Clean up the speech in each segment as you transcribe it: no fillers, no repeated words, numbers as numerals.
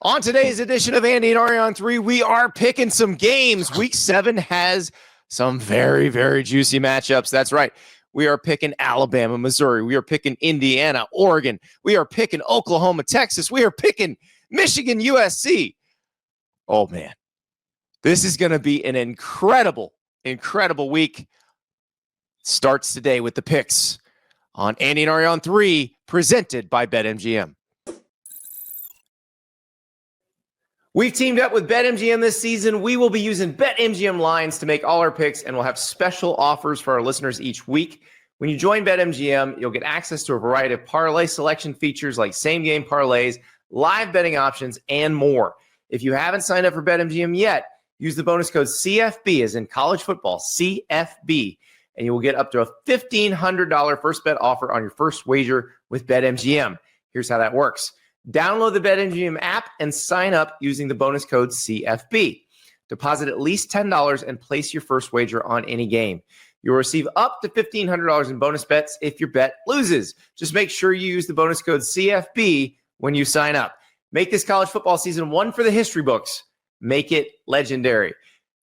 On today's edition of Andy and Ari on 3, we are picking some games. Week 7 has some very, very juicy matchups. That's right. We are picking Alabama, Missouri. We are picking Indiana, Oregon. We are picking Oklahoma, Texas. We are picking Michigan-USC. Oh, man. This is going to be an incredible week. Starts today with the picks on Andy and Ari on 3, presented by BetMGM. We've teamed up with BetMGM this season. We will be using BetMGM lines to make all our picks, and we'll have special offers for our listeners each week. When you join BetMGM, you'll get access to a variety of parlay selection features like same-game parlays, live betting options, and more. If you haven't signed up for BetMGM yet, use the bonus code CFB, as in college football, CFB, and you will get up to a $1,500 first bet offer on your first wager with BetMGM. Here's how that works. Download the BetMGM app and sign up using the bonus code CFB. Deposit at least $10 and place your first wager on any game. You'll receive up to $1,500 in bonus bets if your bet loses. Just make sure you use the bonus code CFB when you sign up. Make this college football season one for the history books. Make it legendary.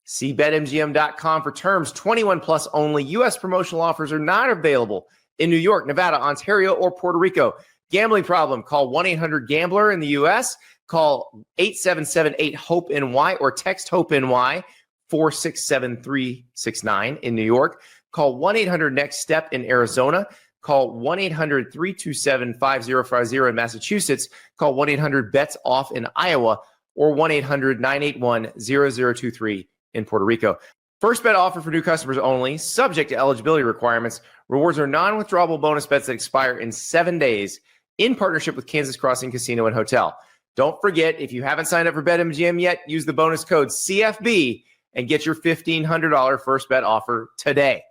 See BetMGM.com for terms. 21 plus only. U.S. promotional offers are not available in New York, Nevada, Ontario, or Puerto Rico. Gambling problem? Call 1-800-GAMBLER in the U.S. Call 877-8-HOPE-NY or text HOPE-NY 467-369 in New York. Call 1-800-NEXT-STEP in Arizona. Call 1-800-327-5050 in Massachusetts. Call 1-800-BETS-OFF in Iowa or 1-800-981-0023 in Puerto Rico. First bet offer for new customers only, subject to eligibility requirements. Rewards are non-withdrawable bonus bets that expire in 7 days in partnership with Kansas Crossing Casino and Hotel. Don't forget, if you haven't signed up for BetMGM yet, use the bonus code CFB and get your $1,500 first bet offer today.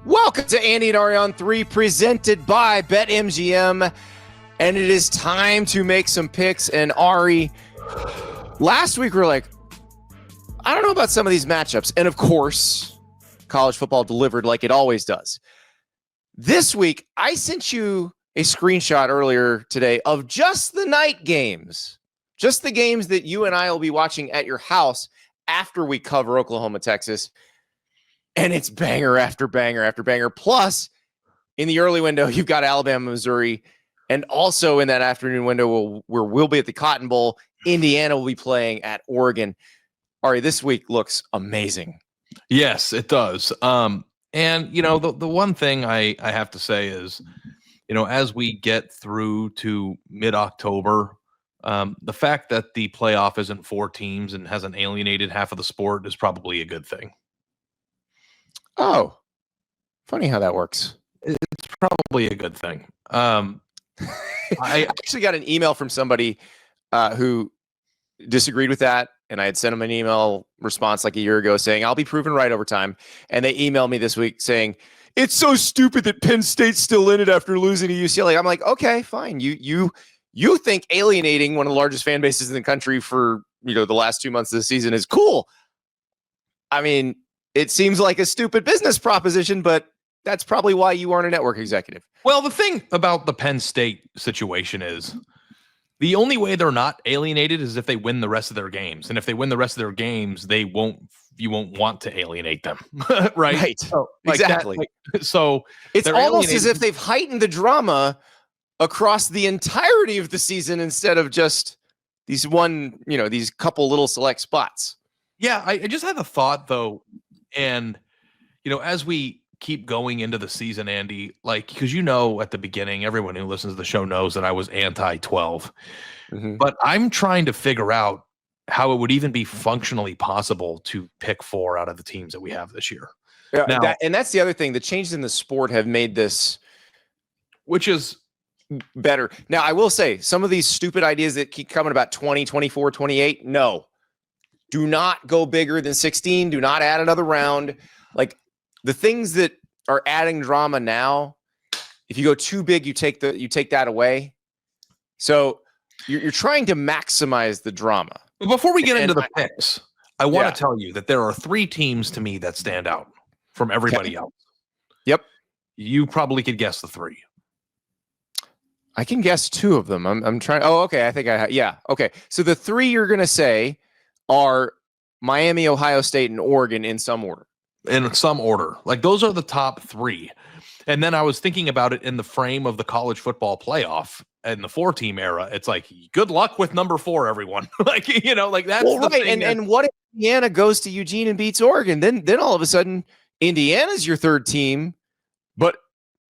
Welcome to Andy and Ari on 3, presented by BetMGM. And it is time to make some picks. And Ari, last week we were like, I don't know about some of these matchups. And of course, college football delivered like it always does. This week, I sent you a screenshot earlier today of just the night games, just the games that you and I will be watching at your house after we cover Oklahoma, Texas. And it's banger after banger after banger. Plus, in the early window, you've got Alabama, Missouri. And also in that afternoon window where we'll be at the Cotton Bowl, Indiana will be playing at Oregon. Ari, this week looks amazing. Yes, it does. And, the one thing I have to say is, as we get through to mid-October, the fact that the playoff isn't 4 teams and hasn't alienated half of the sport is probably a good thing. Oh, funny how that works. It's probably a good thing. I actually got an email from somebody who disagreed with that. And I had sent them an email response like a year ago saying, I'll be proven right over time. And they emailed me this week saying, it's so stupid that Penn State's still in it after losing to UCLA. I'm like, okay, fine. You think alienating one of the largest fan bases in the country for, the last 2 months of the season is cool. I mean, it seems like a stupid business proposition, but that's probably why you aren't a network executive. Well, the thing about the Penn State situation is the only way they're not alienated is if they win the rest of their games. And if they win the rest of their games, you won't want to alienate them. Right. So, exactly. So it's almost as if they've heightened the drama across the entirety of the season instead of just these these couple little select spots. Yeah. I just had a thought though. And, as we keep going into the season, Andy, because at the beginning, everyone who listens to the show knows that I was anti-12, but I'm trying to figure out how it would even be functionally possible to pick 4 out of the teams that we have this year. Yeah, now, that's the other thing. The changes in the sport have made this, which is better. Now, I will say some of these stupid ideas that keep coming about 20, 24, 28. No, do not go bigger than 16. Do not add another round. The things that are adding drama now, if you go too big, you take that away. So you're trying to maximize the drama. But before we get into the picks, I want to tell you that there are 3 teams to me that stand out from everybody else. Yep. You probably could guess the 3. I can guess two of them. I'm trying. Oh, okay. I think yeah. Okay. So the three you're going to say are Miami, Ohio State, and Oregon in some order. In some order. Like those are the top three. And then I was thinking about it in the frame of the college football playoff and the 4-team era. It's like, good luck with number 4, everyone. Like, like that's well, right. And what if Indiana goes to Eugene and beats Oregon? Then all of a sudden, Indiana's your third team, but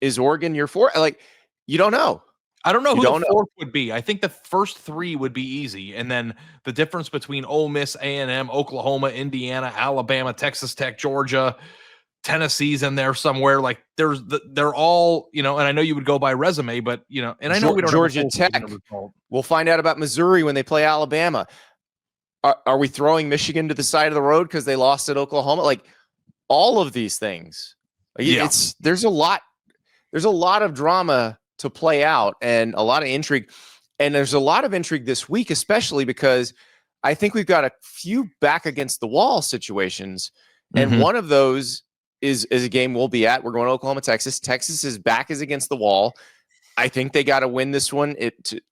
is Oregon your fourth? Like, you don't know. I don't know who the fourth would be. I think the first three would be easy. And then the difference between Ole Miss, A&M, Oklahoma, Indiana, Alabama, Texas Tech, Georgia, Tennessee's in there somewhere. Like they're all, and I know you would go by resume, but and I know we don't Georgia Tech. We'll find out about Missouri when they play Alabama. Are we throwing Michigan to the side of the road because they lost at Oklahoma? Like all of these things. There's a lot of drama to play out and a lot of intrigue. And there's a lot of intrigue this week, especially because I think we've got a few back against the wall situations. And one of those is a game we'll be at. We're going to Oklahoma, Texas. Texas's back is against the wall. I think they got to win this one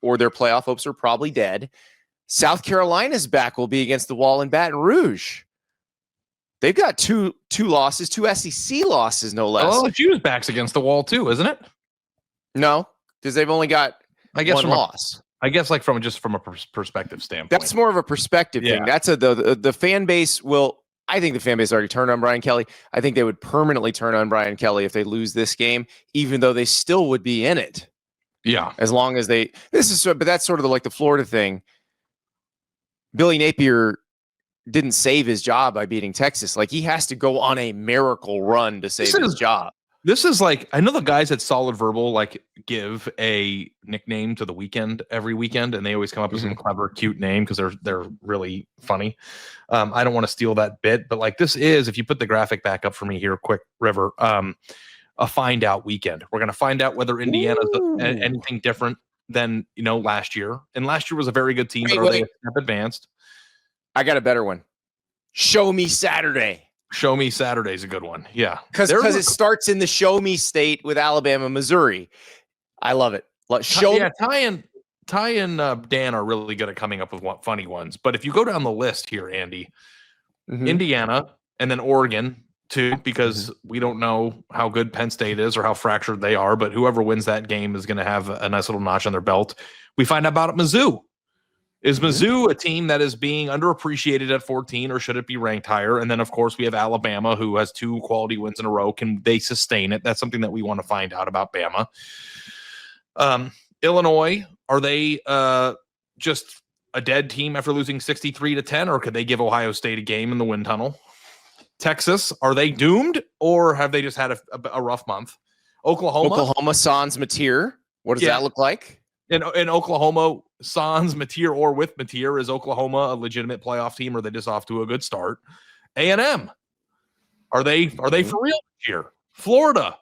or their playoff hopes are probably dead. South Carolina's back will be against the wall in Baton Rouge. They've got two losses, 2 SEC losses, no less. Oh, LSU's back's against the wall too, isn't it? No, because they've only got one loss. I guess like from a perspective standpoint. That's more of a perspective thing. That's the fan base will. I think the fan base already turned on Brian Kelly. I think they would permanently turn on Brian Kelly if they lose this game, even though they still would be in it. Yeah, as long as they. But that's sort of like the Florida thing. Billy Napier didn't save his job by beating Texas. Like he has to go on a miracle run to save his job. This is like, I know the guys at Solid Verbal like give a nickname to the weekend every weekend, and they always come up with some clever, cute name because they're really funny. I don't want to steal that bit, but like this is, if you put the graphic back up for me here, quick, River, a find out weekend. We're going to find out whether Indiana's anything different than last year. And last year was a very good team, but are they a step advanced? I got a better one. Show me Saturday. Show me Saturday's a good one. Yeah. Because it starts in the show me state with Alabama, Missouri. I love it. Ty and Dan are really good at coming up with funny ones. But if you go down the list here, Andy, Indiana and then Oregon too, because we don't know how good Penn State is or how fractured they are, but whoever wins that game is going to have a nice little notch on their belt. We find out about Mizzou. Is Mizzou a team that is being underappreciated at 14, or should it be ranked higher? And then, of course, we have Alabama, who has 2 quality wins in a row. Can they sustain it? That's something that we want to find out about Bama. Illinois, are they just a dead team after losing 63-10, or could they give Ohio State a game in the wind tunnel? Texas, are they doomed, or have they just had a rough month? Oklahoma, sans Mateer. What does that look like? In Oklahoma, sans Mateer or with Mateer, is Oklahoma a legitimate playoff team, or are they just off to a good start? A&M, are they for real this year? Florida,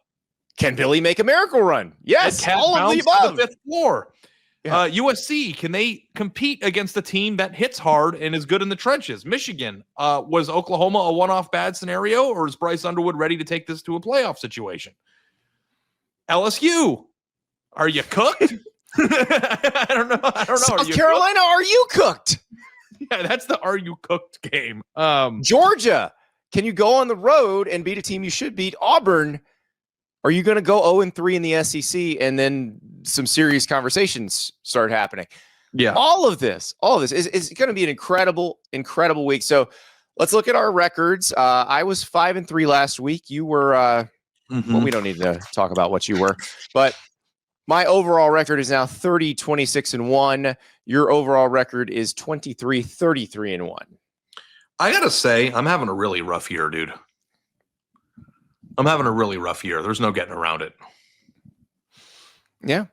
can Billy make a miracle run? Yes, all of the above. The 5th floor. Yeah. USC, can they compete against a team that hits hard and is good in the trenches? Michigan, was Oklahoma a one-off bad scenario, or is Bryce Underwood ready to take this to a playoff situation? LSU, are you cooked? I don't know. South Carolina, are you cooked? Yeah, that's the "Are you cooked" game. Georgia, can you go on the road and beat a team you should beat? Auburn, are you going to go 0-3 in the SEC and then some serious conversations start happening? Yeah, all of this is going to be an incredible week. So let's look at our records. I was 5-3 last week. You were. Well, we don't need to talk about what you were, but. My overall record is now 30-26-1. Your overall record is 23-33-1. I gotta say, I'm having a really rough year, dude. I'm having a really rough year. There's no getting around it. Yeah.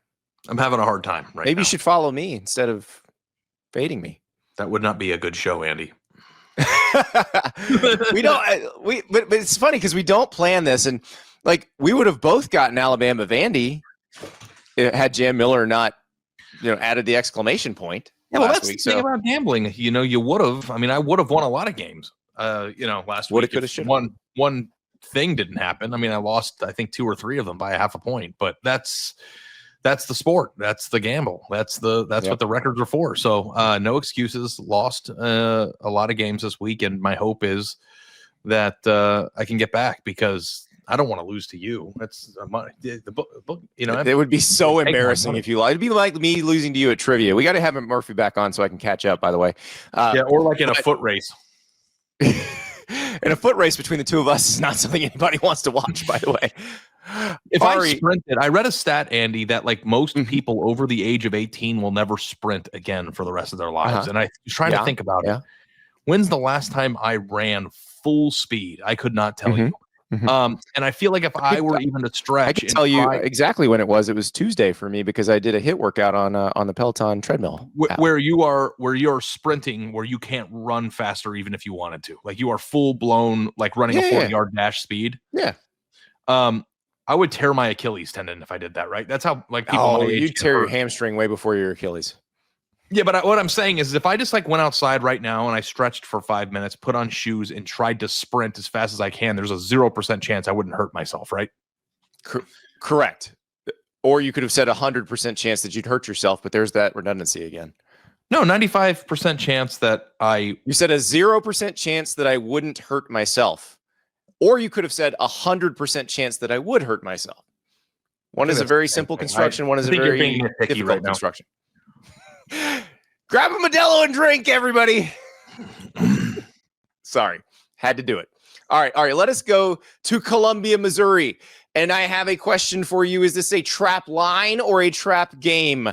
I'm having a hard time right now. Maybe you should follow me instead of fading me. That would not be a good show, Andy. But it's funny because we don't plan this, and like we would have both gotten Alabama Vandy had Jam Miller not, added the exclamation point. Yeah, well, that's the thing about gambling. You would have. I mean, I would have won a lot of games. Last week. Could have. One thing didn't happen. I mean, I lost, I think, 2 or 3 of them by a half a point. But that's that's the sport. That's the gamble. That's what the records are for. So no excuses. Lost a lot of games this week, and my hope is that I can get back because I don't want to lose to you. That's the book. It would be so embarrassing if you lied. It'd be like me losing to you at trivia. We got to have Murphy back on so I can catch up. By the way, or like in a foot race. And a foot race between the two of us is not something anybody wants to watch, by the way. If Ari, I sprinted, I read a stat, Andy, that like most people over the age of 18 will never sprint again for the rest of their lives. And I was trying to think about it. When's the last time I ran full speed? I could not tell you. And I feel like if I were even to stretch, I can tell you exactly when it was. It was Tuesday for me because I did a HIIT workout on the Peloton treadmill. Where you're sprinting, where you can't run faster even if you wanted to. Like you are full blown, like running a 40-yard dash speed. Yeah. I would tear my Achilles tendon if I did that. Right. That's how like people. Oh, you tear your hamstring way before your Achilles. Yeah, but what I'm saying is if I just like went outside right now and I stretched for 5 minutes, put on shoes and tried to sprint as fast as I can, there's a 0% chance I wouldn't hurt myself, right? Correct. Or you could have said 100% chance that you'd hurt yourself, but there's that redundancy again. No, 95% chance that You said a 0% chance that I wouldn't hurt myself. Or you could have said 100% chance that I would hurt myself. One is a very simple construction. One is a very difficult construction. Grab a Modelo and drink, everybody. Sorry, had to do it. All right. Let us go to Columbia, Missouri. And I have a question for you. Is this a trap line or a trap game?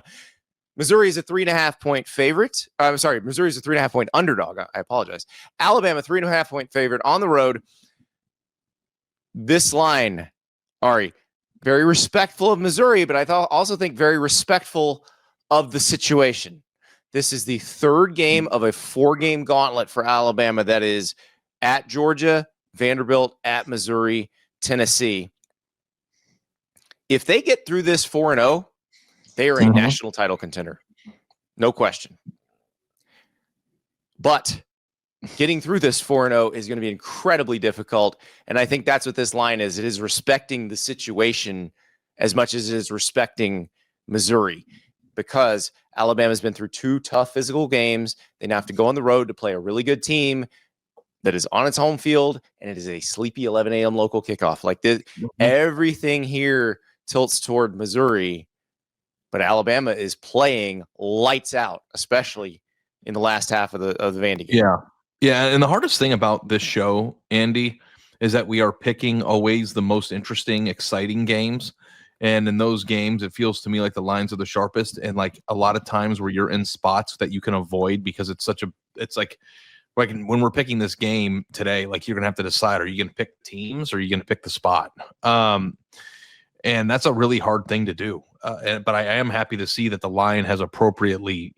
Missouri is a 3.5-point favorite. I'm sorry, Missouri is a 3.5-point underdog. I apologize. Alabama, 3.5-point favorite on the road. This line, Ari, very respectful of Missouri, but I also think very respectful of the situation. This is the third game of a 4-game gauntlet for Alabama that is at Georgia, Vanderbilt, at Missouri, Tennessee. If they get through this 4-0, they are a national title contender. No question. But getting through this 4-0 is going to be incredibly difficult. And I think that's what this line is. It is respecting the situation as much as it is respecting Missouri, because Alabama's been through 2 tough physical games. They now have to go on the road to play a really good team that is on its home field, and it is a sleepy 11 a.m. local kickoff. Like this, everything here tilts toward Missouri, but Alabama is playing lights out, especially in the last half of the Vandy game. Yeah. And the hardest thing about this show, Andy, is that we are picking always the most interesting, exciting games. And in those games, it feels to me like the lines are the sharpest. And like a lot of times where you're in spots that you can avoid because it's like when we're picking this game today, like you're going to have to decide, are you going to pick teams or are you going to pick the spot? And that's a really hard thing to do. But I am happy to see that the line has appropriately,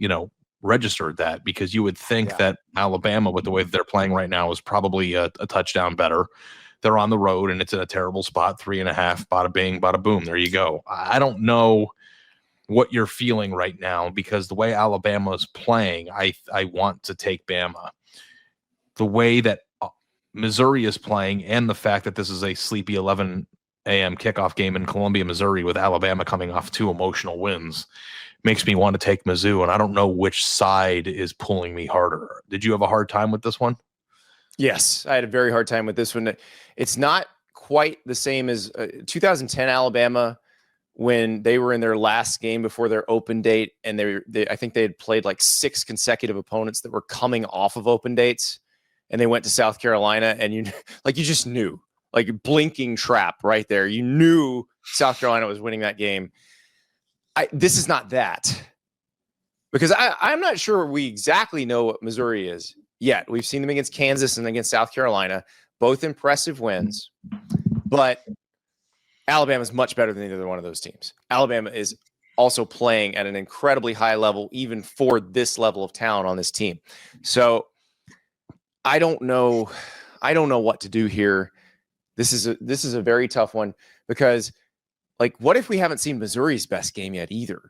registered that, because you would think that Alabama, with the way that they're playing right now, is probably a touchdown better. They're on the road and it's in a terrible spot, 3.5, bada bing, bada boom. There you go. I don't know what you're feeling right now, because the way Alabama is playing, I want to take Bama. The way that Missouri is playing, and the fact that this is a sleepy 11 a.m. kickoff game in Columbia, Missouri, with Alabama coming off 2 emotional wins, makes me want to take Mizzou, and I don't know which side is pulling me harder. Did you have a hard time with this one? Yes, I had a very hard time with this one. It's not quite the same as 2010 Alabama, when they were in their last game before their open date, and I think they had played like 6 consecutive opponents that were coming off of open dates, and they went to South Carolina, and you just knew, like blinking trap right there. You knew South Carolina was winning that game. This is not that, because I'm not sure we exactly know what Missouri is yet. We've seen them against Kansas and against South Carolina, both impressive wins, but Alabama is much better than either one of those teams. Alabama is also playing at an incredibly high level, even for this level of talent on this team. So I don't know what to do here. This is a very tough one, because like, what if we haven't seen Missouri's best game yet either?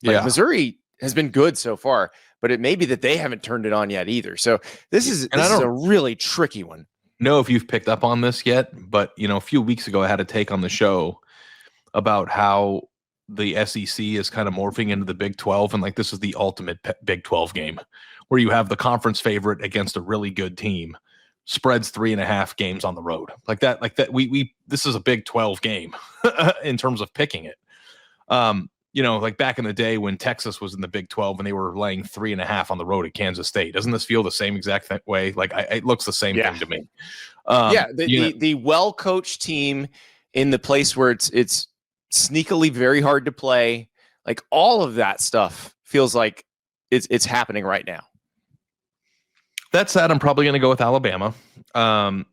Like, Missouri has been good so far, but it may be that they haven't turned it on yet either. So this is a really tricky one. Know if you've picked up on this yet, but a few weeks ago I had a take on the show about how the SEC is kind of morphing into the Big 12, and like this is the ultimate Big 12 game where you have the conference favorite against a really good team, spreads 3.5 games on the road like that. This is a Big 12 game in terms of picking it. Like back in the day when Texas was in the Big 12 and they were laying 3.5 on the road at Kansas State. Doesn't this feel the same exact way? Like it looks the same thing to me. The well-coached team in the place where it's sneakily very hard to play, like all of that stuff feels like it's happening right now. That said, I'm probably going to go with Alabama. I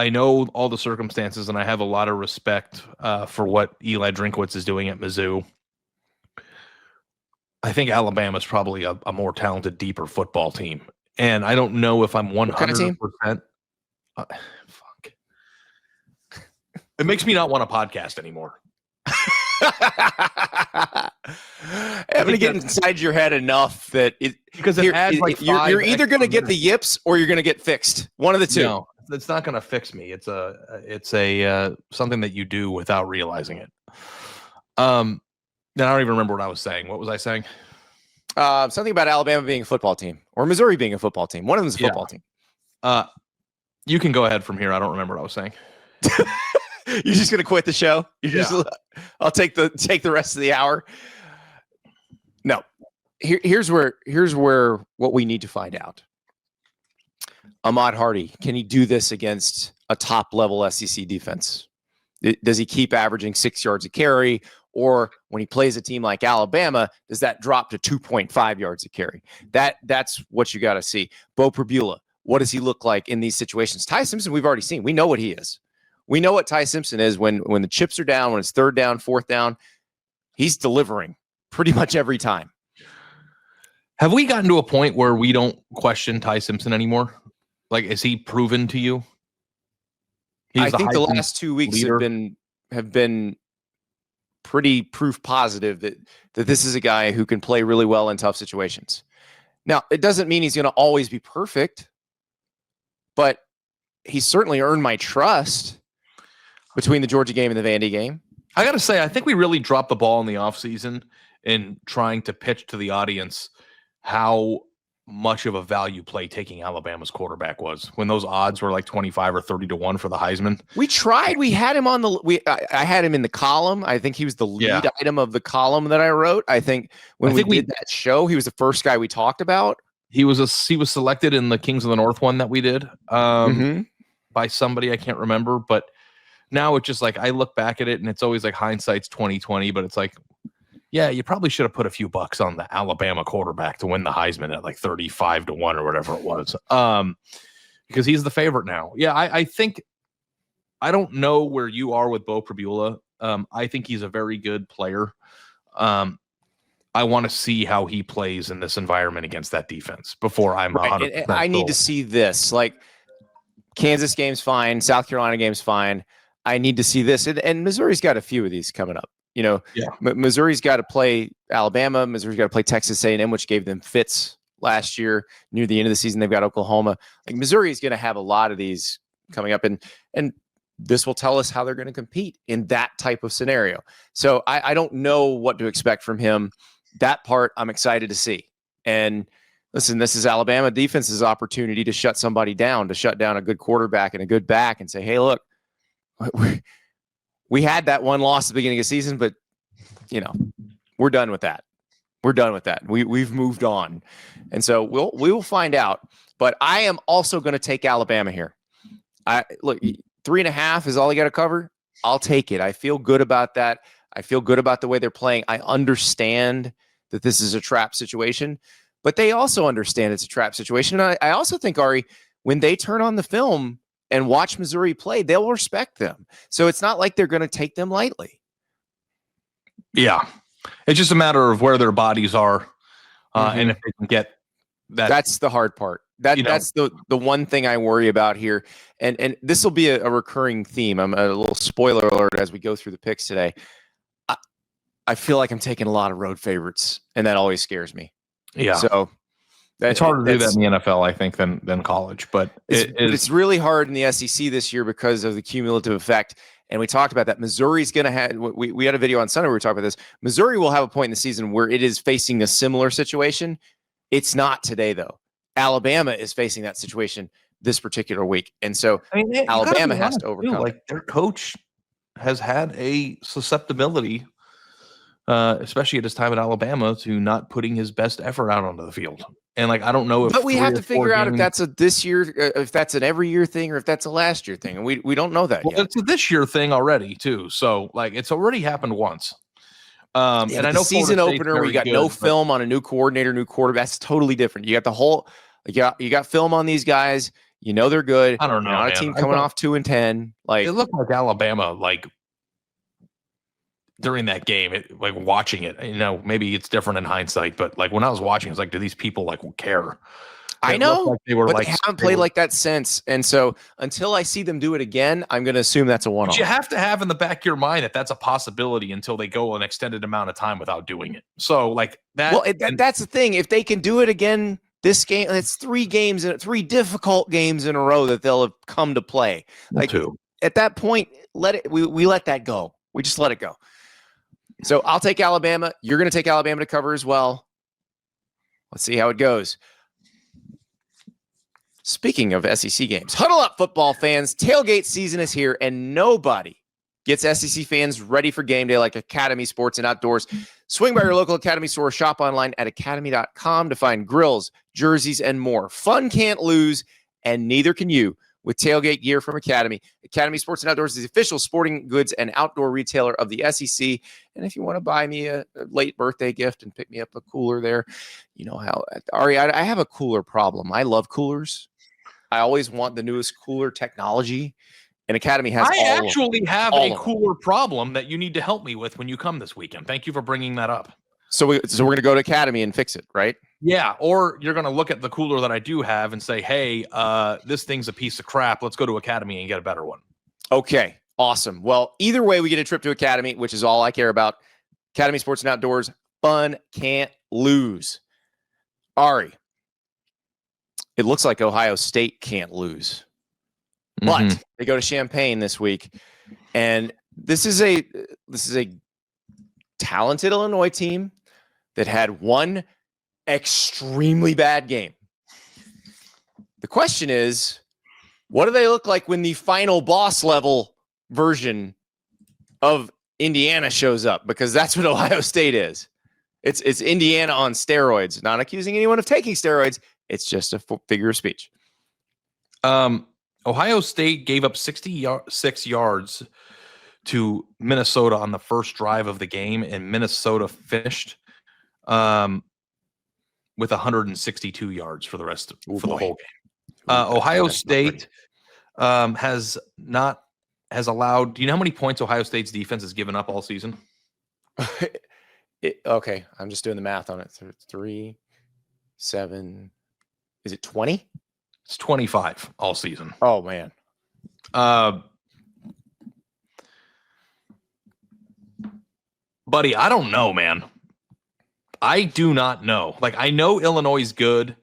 know all the circumstances, and I have a lot of respect for what Eli Drinkwitz is doing at Mizzou. I think Alabama is probably a more talented, deeper football team, and I don't know if I'm 100%. Fuck. It makes me not want a podcast anymore. I'm going to get inside your head enough that you're either going to get the yips or you're going to get fixed. One of the two. No, it's not going to fix me. It's a something that you do without realizing it. Then I don't even remember what I was saying. What was I saying? Something about Alabama being a football team or Missouri being a football team. One of them is a football team. You can go ahead from here. I don't remember what I was saying. You're just gonna quit the show? I'll take the rest of the hour. No. Here's where what we need to find out. Ahmad Hardy, can he do this against a top level SEC defense? Does he keep averaging 6 yards a carry? Or when he plays a team like Alabama, does that drop to 2.5 yards a carry? That's what you got to see. Bo Prabula, what does he look like in these situations? Ty Simpson, we've already seen. We know what he is. We know what Ty Simpson is when the chips are down, when it's third down, fourth down. He's delivering pretty much every time. Have we gotten to a point where we don't question Ty Simpson anymore? Like, is he proven to you? I think the last 2 weeks have been pretty proof positive that this is a guy who can play really well in tough situations. Now, it doesn't mean he's going to always be perfect, but he certainly earned my trust between the Georgia game and the Vandy game. I got to say, I think we really dropped the ball in the offseason in trying to pitch to the audience how much of a value play taking Alabama's quarterback was when those odds were like 25 or 30 to 1 for the Heisman. We tried. We had him on I had him in the column. I think he was the lead item of the column that I wrote. I think when we did that show, he was the first guy we talked about. He was selected in the Kings of the North one that we did by somebody I can't remember, but now it's just like I look back at it and it's always like hindsight's 2020, but it's like, yeah, you probably should have put a few bucks on the Alabama quarterback to win the Heisman at like 35 to 1 or whatever it was. Because he's the favorite now. Yeah, I think I don't know where you are with Bo Prabula. I think he's a very good player. I want to see how he plays in this environment against that defense before I'm 100%. I need to see this. Like Kansas game's fine, South Carolina game's fine. I need to see this. And Missouri's got a few of these coming up. Missouri's got to play Alabama. Missouri's got to play Texas A&M, which gave them fits last year. Near the end of the season, they've got Oklahoma. Like Missouri is going to have a lot of these coming up, and this will tell us how they're going to compete in that type of scenario. So I don't know what to expect from him. That part I'm excited to see. And listen, this is Alabama defense's opportunity to shut somebody down, to shut down a good quarterback and a good back, and say, hey, look. We had that one loss at the beginning of the season, but we're done with that. We're done with that. We've moved on. And so we will find out. But I am also going to take Alabama here. Look, 3.5 is all you got to cover. I'll take it. I feel good about that. I feel good about the way they're playing. I understand that this is a trap situation, but they also understand it's a trap situation. And I also think, Ari, when they turn on the film and watch Missouri play, they'll respect them. So it's not like they're going to take them lightly. Yeah. It's just a matter of where their bodies are and if they can get that. That's the hard part. That's the one thing I worry about here. And this will be a recurring theme. I'm a little spoiler alert as we go through the picks today. I feel like I'm taking a lot of road favorites, and that always scares me. Yeah. So it's harder to do that in the NFL, I think, than college. But it's really hard in the SEC this year because of the cumulative effect. And we talked about that. Missouri's going to have, we had a video on Sunday where we talked about this. Missouri will have a point in the season where it is facing a similar situation. It's not today, though. Alabama is facing that situation this particular week. And so Alabama has to overcome it. Their coach has had a susceptibility, especially at his time at Alabama, to not putting his best effort out onto the field. And I don't know if, but we have to figure out if that's a this year, if that's an every year thing, or if that's a last year thing, and we don't know that yet. It's a this year thing already too. So it's already happened once. And I know season opener, where you got no film on a new coordinator, new quarterback. That's totally different. You got the whole, you got film on these guys. You know they're good. I don't know. Not a team coming off 2-10. It looked like Alabama, during that game, watching it. Maybe it's different in hindsight, but when I was watching, it's do these people care? I know, they haven't played like that since. And so until I see them do it again, I'm going to assume that's a one-off. But you have to have in the back of your mind that that's a possibility until they go an extended amount of time without doing it. So that. Well, that's the thing. If they can do it again this game, it's 3 difficult games in a row that they'll have come to play. At that point, we let that go. We just let it go. So I'll take Alabama. You're going to take Alabama to cover as well. Let's see how it goes. Speaking of SEC games, huddle up, football fans. Tailgate season is here, and nobody gets SEC fans ready for game day like Academy Sports and Outdoors. Swing by your local Academy store, shop online at academy.com to find grills, jerseys, and more. Fun can't lose, and neither can you with tailgate gear from Academy. Academy Sports and Outdoors is the official sporting goods and outdoor retailer of the SEC. And if you want to buy me a late birthday gift and pick me up a cooler there, you know how, Ari, I have a cooler problem. I love coolers. I always want the newest cooler technology, and Academy has I actually have a cooler problem that you need to help me with when you come this weekend. Thank you for bringing that up. So we're going to go to Academy and fix it, right? Yeah, or you're going to look at the cooler that I do have and say, hey, this thing's a piece of crap. Let's go to Academy and get a better one. Okay, awesome. Well, either way, we get a trip to Academy, which is all I care about. Academy Sports and Outdoors, fun can't lose. Ari, it looks like Ohio State can't lose. But they go to Champaign this week, and this is a talented Illinois team that had one extremely bad game. The question is, what do they look like when the final boss level version of Indiana shows up? Because that's what Ohio State is. It's Indiana on steroids. Not accusing anyone of taking steroids. It's just a figure of speech. Ohio State gave up 66 yards to Minnesota on the first drive of the game, and Minnesota finished with 162 yards for the the whole game. Ohio State has allowed. Do you know how many points Ohio State's defense has given up all season? Okay, I'm just doing the math on it. 3, 7. Is it 20? It's 25 all season. Oh man. Buddy, I don't know, man. I do not know. I know Illinois is good,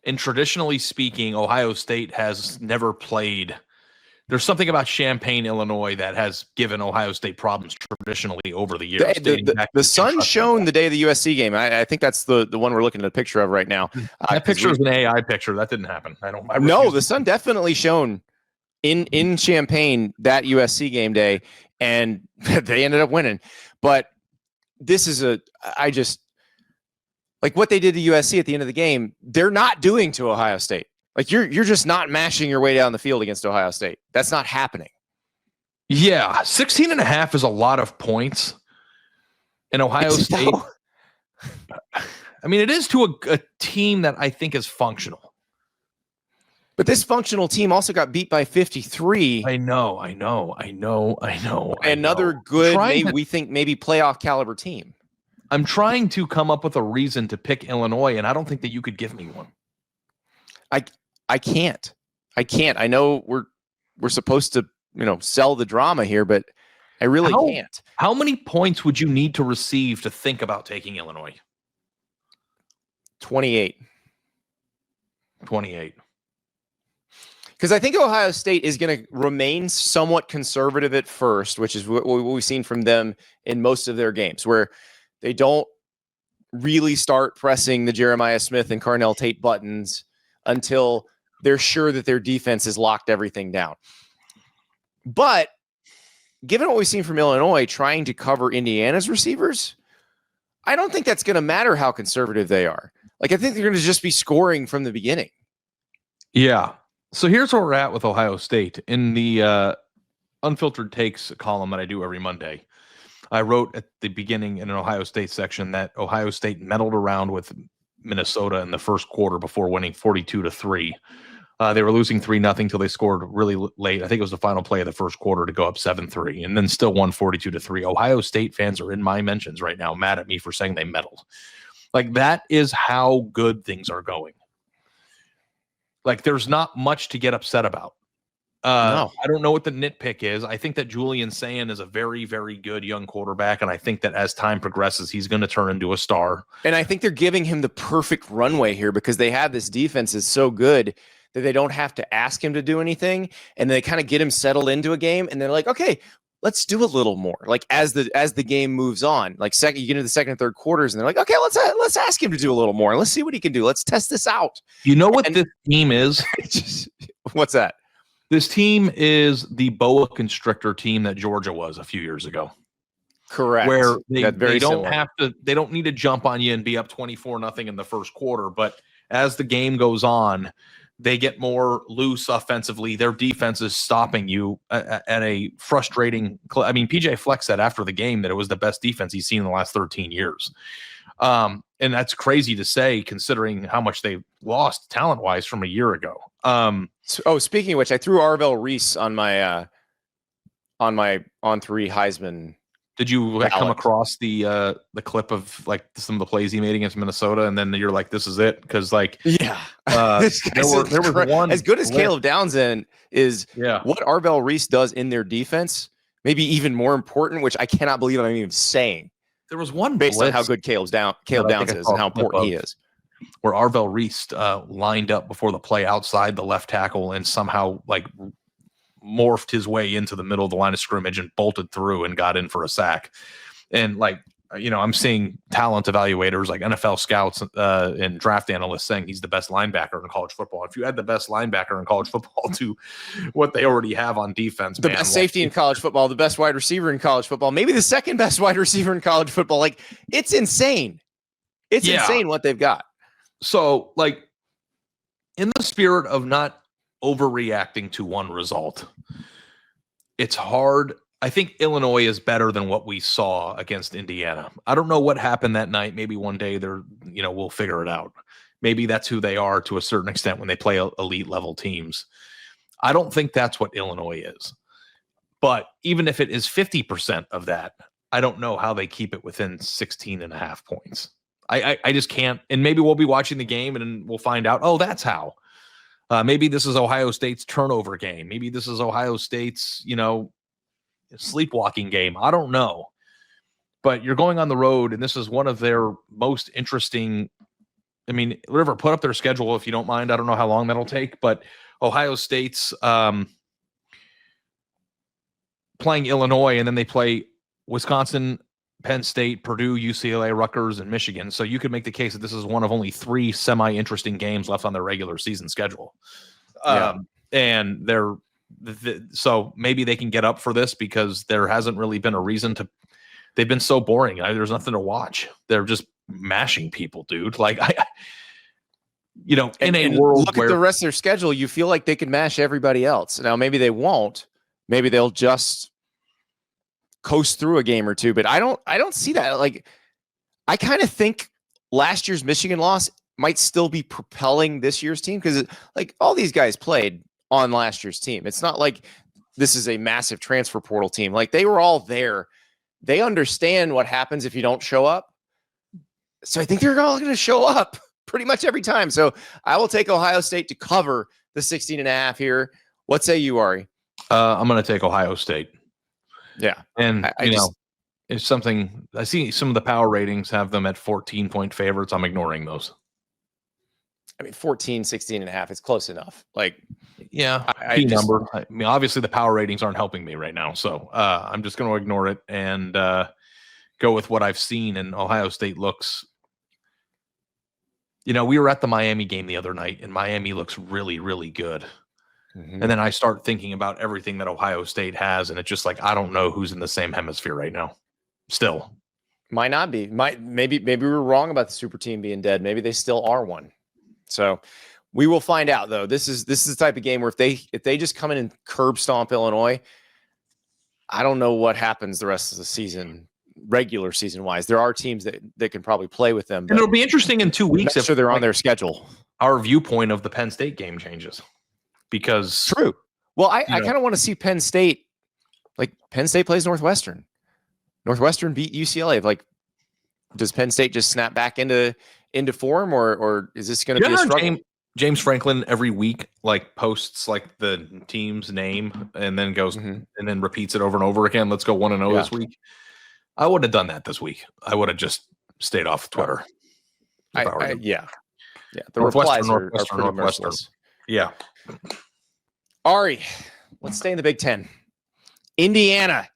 and traditionally speaking, Ohio State has never played. There's something about Champaign, Illinois, that has given Ohio State problems traditionally over the years. The sun shone the day of the USC game. I think that's the one we're looking at a picture of right now. That picture is an AI picture. That didn't happen. No, the sun definitely shone in Champaign that USC game day, and they ended up winning. But this is what they did to USC at the end of the game, they're not doing to Ohio State. You're just not mashing your way down the field against Ohio State. That's not happening. Yeah, 16.5 is a lot of points. And Ohio State, I mean, it is to a team that I think is functional. But this functional team also got beat by 53. I know. Another good, maybe playoff caliber team. I'm trying to come up with a reason to pick Illinois, and I don't think that you could give me one. I can't. I know we're supposed to, sell the drama here, but I really can't. How many points would you need to receive to think about taking Illinois? 28. Because I think Ohio State is going to remain somewhat conservative at first, which is what we've seen from them in most of their games, where they don't really start pressing the Jeremiah Smith and Carnell Tate buttons until they're sure that their defense has locked everything down. But given what we've seen from Illinois trying to cover Indiana's receivers, I don't think that's going to matter how conservative they are. Like, I think they're going to just be scoring from the beginning. Yeah. So here's where we're at with Ohio State. In the Unfiltered Takes column that I do every Monday, I wrote at the beginning in an Ohio State section that Ohio State meddled around with Minnesota in the first quarter before winning 42-3. They were losing 3-0 till they scored really late. I think it was the final play of the first quarter to go up 7-3, and then still won 42-3. Ohio State fans are in my mentions right now, mad at me for saying they meddled. Like, that is how good things are going. Like, there's not much to get upset about. No. I don't know what the nitpick is. I think that Julian Sayin is a very, very good young quarterback, and I think that as time progresses, he's going to turn into a star. And I think they're giving him the perfect runway here because they have this defense is so good that they don't have to ask him to do anything, and they kind of get him settled into a game, and they're like, okay, let's do a little more. Like, as the game moves on, like you get into the second and third quarters, and they're like, okay, let's ask him to do a little more. Let's see what he can do. Let's test this out. You know what this team is? What's that? This team is the boa constrictor team that Georgia was a few years ago. Correct. Where they don't similar. have to, they don't need to jump on you and be up 24-0 in the first quarter. But as the game goes on, they get more loose offensively. Their defense is stopping you at a frustrating. I mean, PJ Fleck said after the game that it was the best defense he's seen in the last 13 years. And that's crazy to say considering how much they lost talent-wise from a year ago. Speaking of which, I threw Arvell Reese on my on three Heisman. Did you come across the clip of like some of the plays he made against Minnesota, and then you're like, "This is it"? Because there was one as good as Caleb Townsend is. Yeah. What Arvell Reese does in their defense, maybe even more important, which I cannot believe I'm even saying. There was one based blitz on how good Caleb Downs is and how important he is. Where Arvell Reese lined up before the play outside the left tackle and somehow like morphed his way into the middle of the line of scrimmage and bolted through and got in for a sack. And like, I'm seeing talent evaluators like NFL scouts and draft analysts saying he's the best linebacker in college football. If you add the best linebacker in college football to what they already have on defense, the best safety in college football, the best wide receiver in college football, maybe the second best wide receiver in college football, like it's insane. It's insane what they've got. So, like, in the spirit of not overreacting to one result, it's hard. I think Illinois is better than what we saw against Indiana. I don't know what happened that night. Maybe one day we'll figure it out. Maybe that's who they are to a certain extent when they play elite level teams. I don't think that's what Illinois is. But even if it is 50% of that, I don't know how they keep it within 16.5 points. I just can't. And maybe we'll be watching the game and we'll find out, oh, that's how. Maybe this is Ohio State's turnover game. Maybe this is Ohio State's, sleepwalking game. I don't know. But you're going on the road, and this is one of their most interesting. I mean, River, put up their schedule if you don't mind. I don't know how long that'll take, but Ohio State's playing Illinois, and then they play Wisconsin, Penn State, Purdue, UCLA, Rutgers, and Michigan. So you could make the case that this is one of only 3 semi-interesting games left on their regular season schedule. And so maybe they can get up for this because there hasn't really been a reason to. They've been so boring. There's nothing to watch. They're just mashing people, dude. Like in a world look where at the rest of their schedule, you feel like they could mash everybody else. Now maybe they won't. Maybe they'll just coast through a game or two, but I don't see that. Like, I kind of think last year's Michigan loss might still be propelling this year's team because like all these guys played on last year's team. It's not like this is a massive transfer portal team. Like they were all there. They understand what happens if you don't show up. So I think they're all going to show up pretty much every time. So I will take Ohio State to cover the 16.5 here. What say you, Ari? I'm going to take Ohio State. Yeah. And, it's something I see some of the power ratings have them at 14-point favorites. I'm ignoring those. I mean, 14, 16 and a half. It's close enough. Like, yeah, I just, number. I mean, obviously the power ratings aren't helping me right now, so I'm just going to ignore it and go with what I've seen. And Ohio State looks. We were at the Miami game the other night, and Miami looks really, really good. Mm-hmm. And then I start thinking about everything that Ohio State has, and it's just like I don't know who's in the same hemisphere right now. Still, might not be. Maybe we were wrong about the super team being dead. Maybe they still are one. So we will find out, though. This is the type of game where if they just come in and curb stomp Illinois, I don't know what happens the rest of the season, regular season wise. There are teams that can probably play with them. And it'll be interesting in 2 weeks if they're on their schedule. Our viewpoint of the Penn State game changes because true. Well, I kind of want to see Penn State. Like Penn State plays Northwestern. Northwestern beat UCLA. Like, does Penn State just snap back into form, or is this going to be a struggle? James Franklin every week posts the team's name and then goes and then repeats it over and over again. Let's go 1-0 this week. I would have done that this week. I would have just stayed off Twitter. Yeah. The replies are pretty merciless. Yeah. Ari, let's stay in the Big Ten. Indiana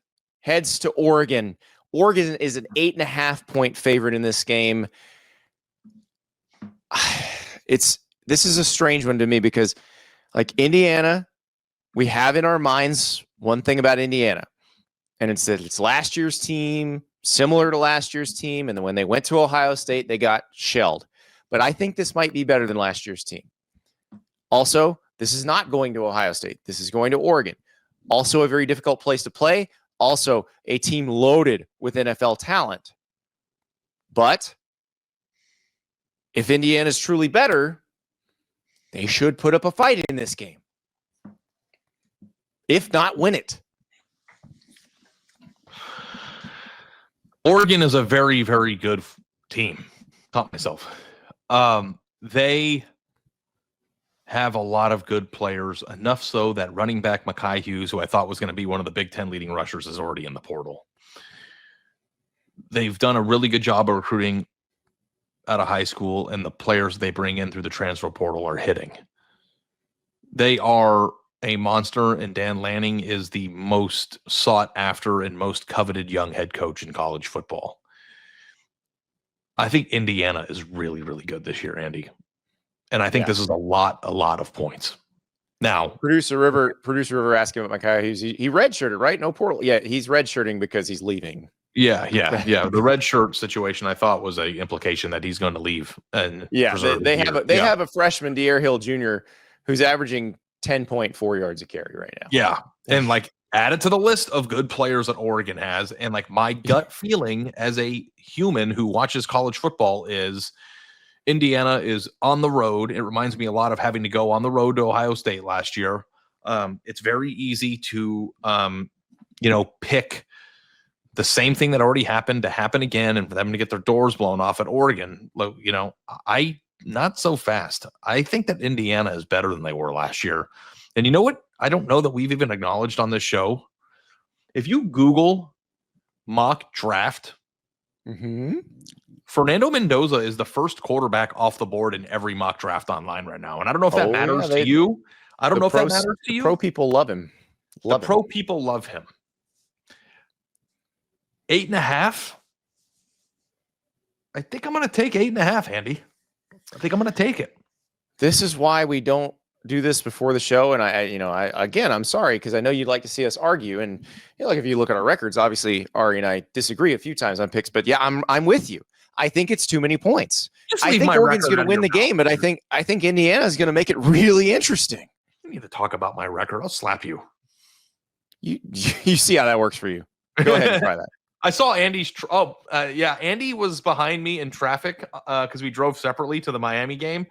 heads to Oregon. Oregon is an 8.5-point favorite in this game. This is a strange one to me because, Indiana, we have in our minds one thing about Indiana, and it's that it's last year's team, similar to last year's team, and then when they went to Ohio State, they got shelled. But I think this might be better than last year's team. Also, this is not going to Ohio State. This is going to Oregon. Also a very difficult place to play. Also a team loaded with NFL talent. But if Indiana is truly better, they should put up a fight in this game. If not, win it. Oregon is a very, very good team. Taught myself. They have a lot of good players, enough so that running back Mekhi Hughes, who I thought was going to be one of the Big Ten leading rushers, is already in the portal. They've done a really good job of recruiting out of high school, and the players they bring in through the transfer portal are hitting. They are a monster, and Dan Lanning is the most sought after and most coveted young head coach in college football. I think Indiana is really, really good this year, Andy. And I think this is a lot of points. Now, Producer River asking about Mekhi Hughes. He redshirted, right? No portal. Yeah, he's redshirting because he's leaving. Yeah. The red shirt situation, I thought, was an implication that he's going to leave. And they have a freshman, De'Aaron Hill Jr., who's averaging 10.4 yards a carry right now. Yeah, and add it to the list of good players that Oregon has, and my gut feeling as a human who watches college football is Indiana is on the road. It reminds me a lot of having to go on the road to Ohio State last year. It's very easy to, pick the same thing that already happened to happen again and for them to get their doors blown off at Oregon. Not so fast. I think that Indiana is better than they were last year. And you know what? I don't know that we've even acknowledged on this show. If you Google mock draft, Fernando Mendoza is the first quarterback off the board in every mock draft online right now. And I don't know if that matters to you. I don't know if that matters to you. Pro people love him. Pro people love him. 8.5. I think I'm going to take 8.5, Andy. I think I'm going to take it. This is why we don't do this before the show. And I'm sorry, because I know you'd like to see us argue. And if you look at our records, obviously Ari and I disagree a few times on picks, but I'm with you. I think it's too many points. I think Oregon's going to win the game, but I think Indiana's going to make it really interesting. You need to talk about my record. I'll slap you. You see how that works for you. Go ahead and try that. I saw Andy's. Andy was behind me in traffic because we drove separately to the Miami game,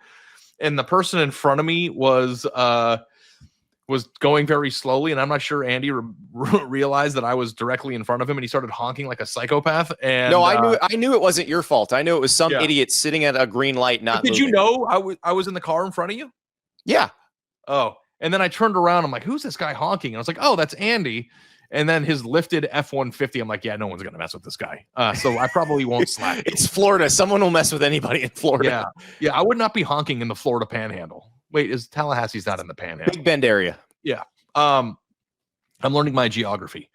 and the person in front of me was going very slowly, and I'm not sure Andy realized that I was directly in front of him, and he started honking like a psychopath. And no, I knew it wasn't your fault. I knew it was some idiot sitting at a green light not moving. Did you know I was in the car in front of you? Yeah. Oh, and then I turned around. I'm like, who's this guy honking? And I was like, oh, that's Andy. And then his lifted F-150, I'm like, yeah, no one's going to mess with this guy. So I probably won't slap you. It's Florida. Someone will mess with anybody in Florida. Yeah. I would not be honking in the Florida Panhandle. Wait, is Tallahassee's not in the Panhandle? Big Bend area. Yeah. I'm learning my geography.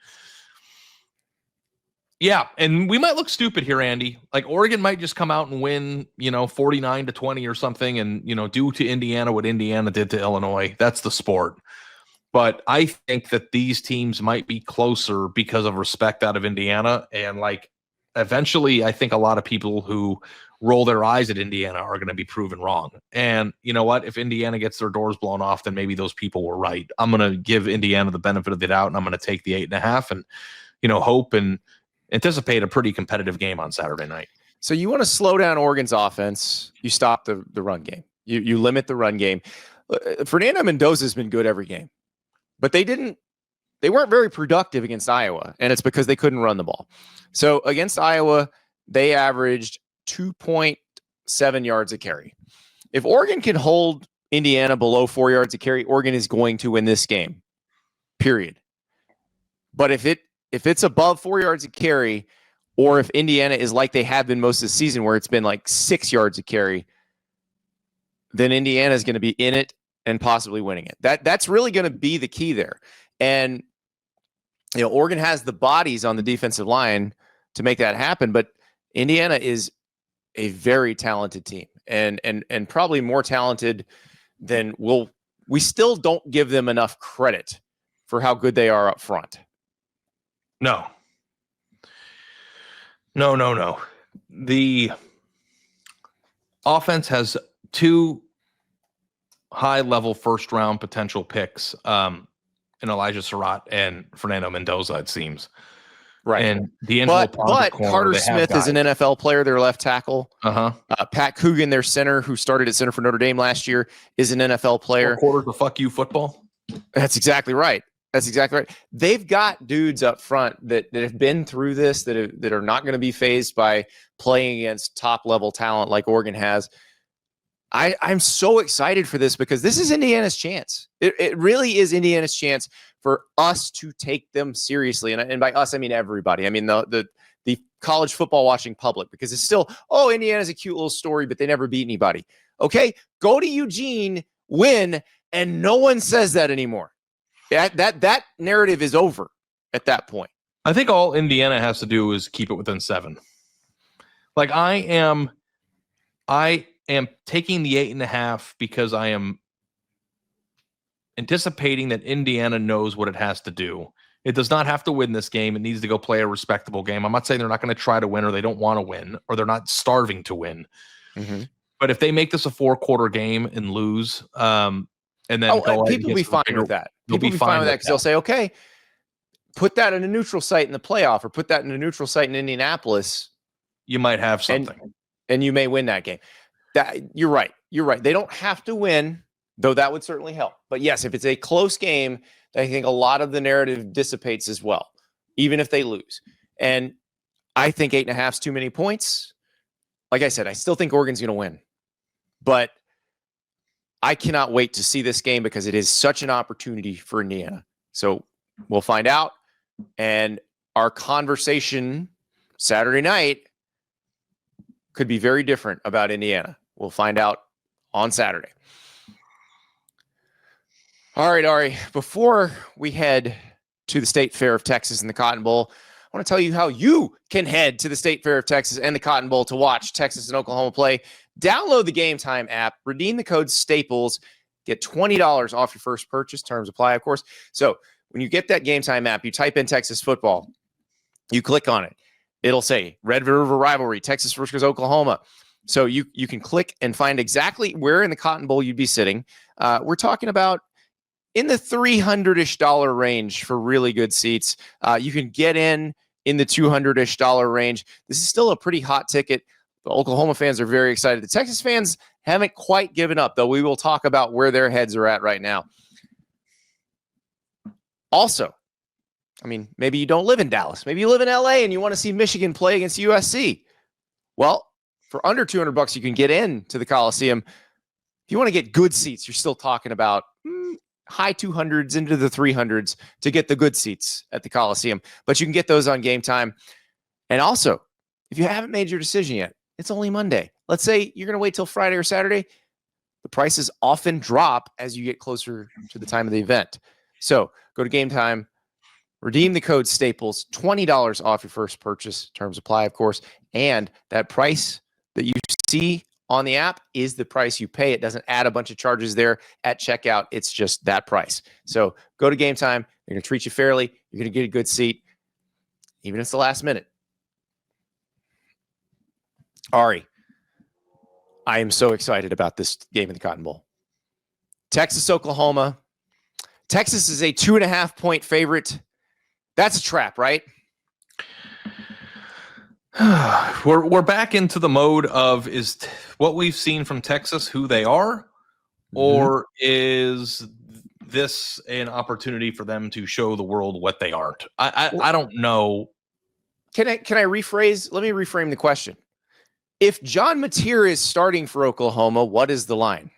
Yeah, and we might look stupid here, Andy. Like Oregon might just come out and win, 49-20 or something, and do to Indiana what Indiana did to Illinois. That's the sport. But I think that these teams might be closer because of respect out of Indiana, and eventually, I think a lot of people who roll their eyes at Indiana are going to be proven wrong. And you know what? If Indiana gets their doors blown off, then maybe those people were right. I'm going to give Indiana the benefit of the doubt, and I'm going to take the 8.5, and hope and anticipate a pretty competitive game on Saturday night. So you want to slow down Oregon's offense. You stop the run game. You limit the run game. Fernando Mendoza's been good every game, but they weren't very productive against Iowa, and it's because they couldn't run the ball. So against Iowa, they averaged 2.7 yards a carry. If Oregon can hold Indiana below 4 yards a carry, Oregon is going to win this game, period. But if it's above 4 yards a carry, or if Indiana is like they have been most of the season where it's been like 6 yards a carry, then Indiana is going to be in it and possibly winning it. That's really going to be the key there. And Oregon has the bodies on the defensive line to make that happen, but Indiana is a very talented team and probably more talented than we still don't give them enough credit for how good they are up front. No. The offense has 2 high-level first-round potential picks in Elijah Surratt and Fernando Mendoza, it seems. Right. And but Carter Smith is an NFL player, their left tackle. Pat Coogan, their center, who started at center for Notre Dame last year, is an NFL player. 4 quarters of fuck you football. That's exactly right. They've got dudes up front that have been through this, that are not going to be fazed by playing against top-level talent like Oregon has. I'm so excited for this because this is Indiana's chance. It really is Indiana's chance for us to take them seriously. And by us, I mean everybody. I mean the college football watching public, because it's still, Indiana's a cute little story, but they never beat anybody. Okay, go to Eugene, win, and no one says that anymore. That narrative is over at that point. I think all Indiana has to do is keep it within 7. Like I am taking the 8.5 because I am anticipating that Indiana knows what it has to do. It does not have to win this game. It needs to go play a respectable game. I'm not saying they're not going to try to win, or they don't want to win, or they're not starving to win. Mm-hmm. But if they make this a 4-quarter game and lose, and then people will be fine with that. People will be fine with that because they'll say, okay, put that in a neutral site in the playoff, or put that in a neutral site in Indianapolis. You might have something. And you may win that game. You're right. They don't have to win, though that would certainly help. But yes, if it's a close game, I think a lot of the narrative dissipates as well, even if they lose. And I think 8.5 is too many points. Like I said, I still think Oregon's going to win. But I cannot wait to see this game because it is such an opportunity for Indiana. So we'll find out. And our conversation Saturday night could be very different about Indiana. We'll find out on Saturday. All right, Ari, before we head to the State Fair of Texas and the Cotton Bowl, I want to tell you how you can head to the State Fair of Texas and the Cotton Bowl to watch Texas and Oklahoma play. Download the Gametime app, redeem the code STAPLES, get $20 off your first purchase. Terms apply, of course. So when you get that Gametime app, you type in Texas football, you click on it. It'll say Red River Rivalry, Texas versus Oklahoma. So you can click and find exactly where in the Cotton Bowl you'd be sitting. We're talking about in the $300-ish range for really good seats. You can get in the $200-ish range. This is still a pretty hot ticket. The Oklahoma fans are very excited. The Texas fans haven't quite given up, though. We will talk about where their heads are at right now. Also, I mean, maybe you don't live in Dallas. Maybe you live in LA and you want to see Michigan play against USC. Well, for under $200, you can get in to the Coliseum. If you want to get good seats, you're still talking about high 200s into the 300s to get the good seats at the Coliseum. But you can get those on Game Time. And also, if you haven't made your decision yet, it's only Monday. Let's say you're going to wait till Friday or Saturday. The prices often drop as you get closer to the time of the event. So go to Game Time, redeem the code Staples, $20 off your first purchase. Terms apply, of course. And that price that you see on the app is the price you pay. It doesn't add a bunch of charges there at checkout. It's just that price. So go to Game Time. They're going to treat you fairly. You're going to get a good seat, even if it's the last minute. Ari, I am so excited about this game in the Cotton Bowl. Texas, Oklahoma. Texas is a 2.5-point favorite. That's a trap, right? We're back into the mode of, is what we've seen from Texas who they are, or is this an opportunity for them to show the world what they aren't? I don't know. Can I rephrase? Let me reframe the question. If John Mateer is starting for Oklahoma, what is the line?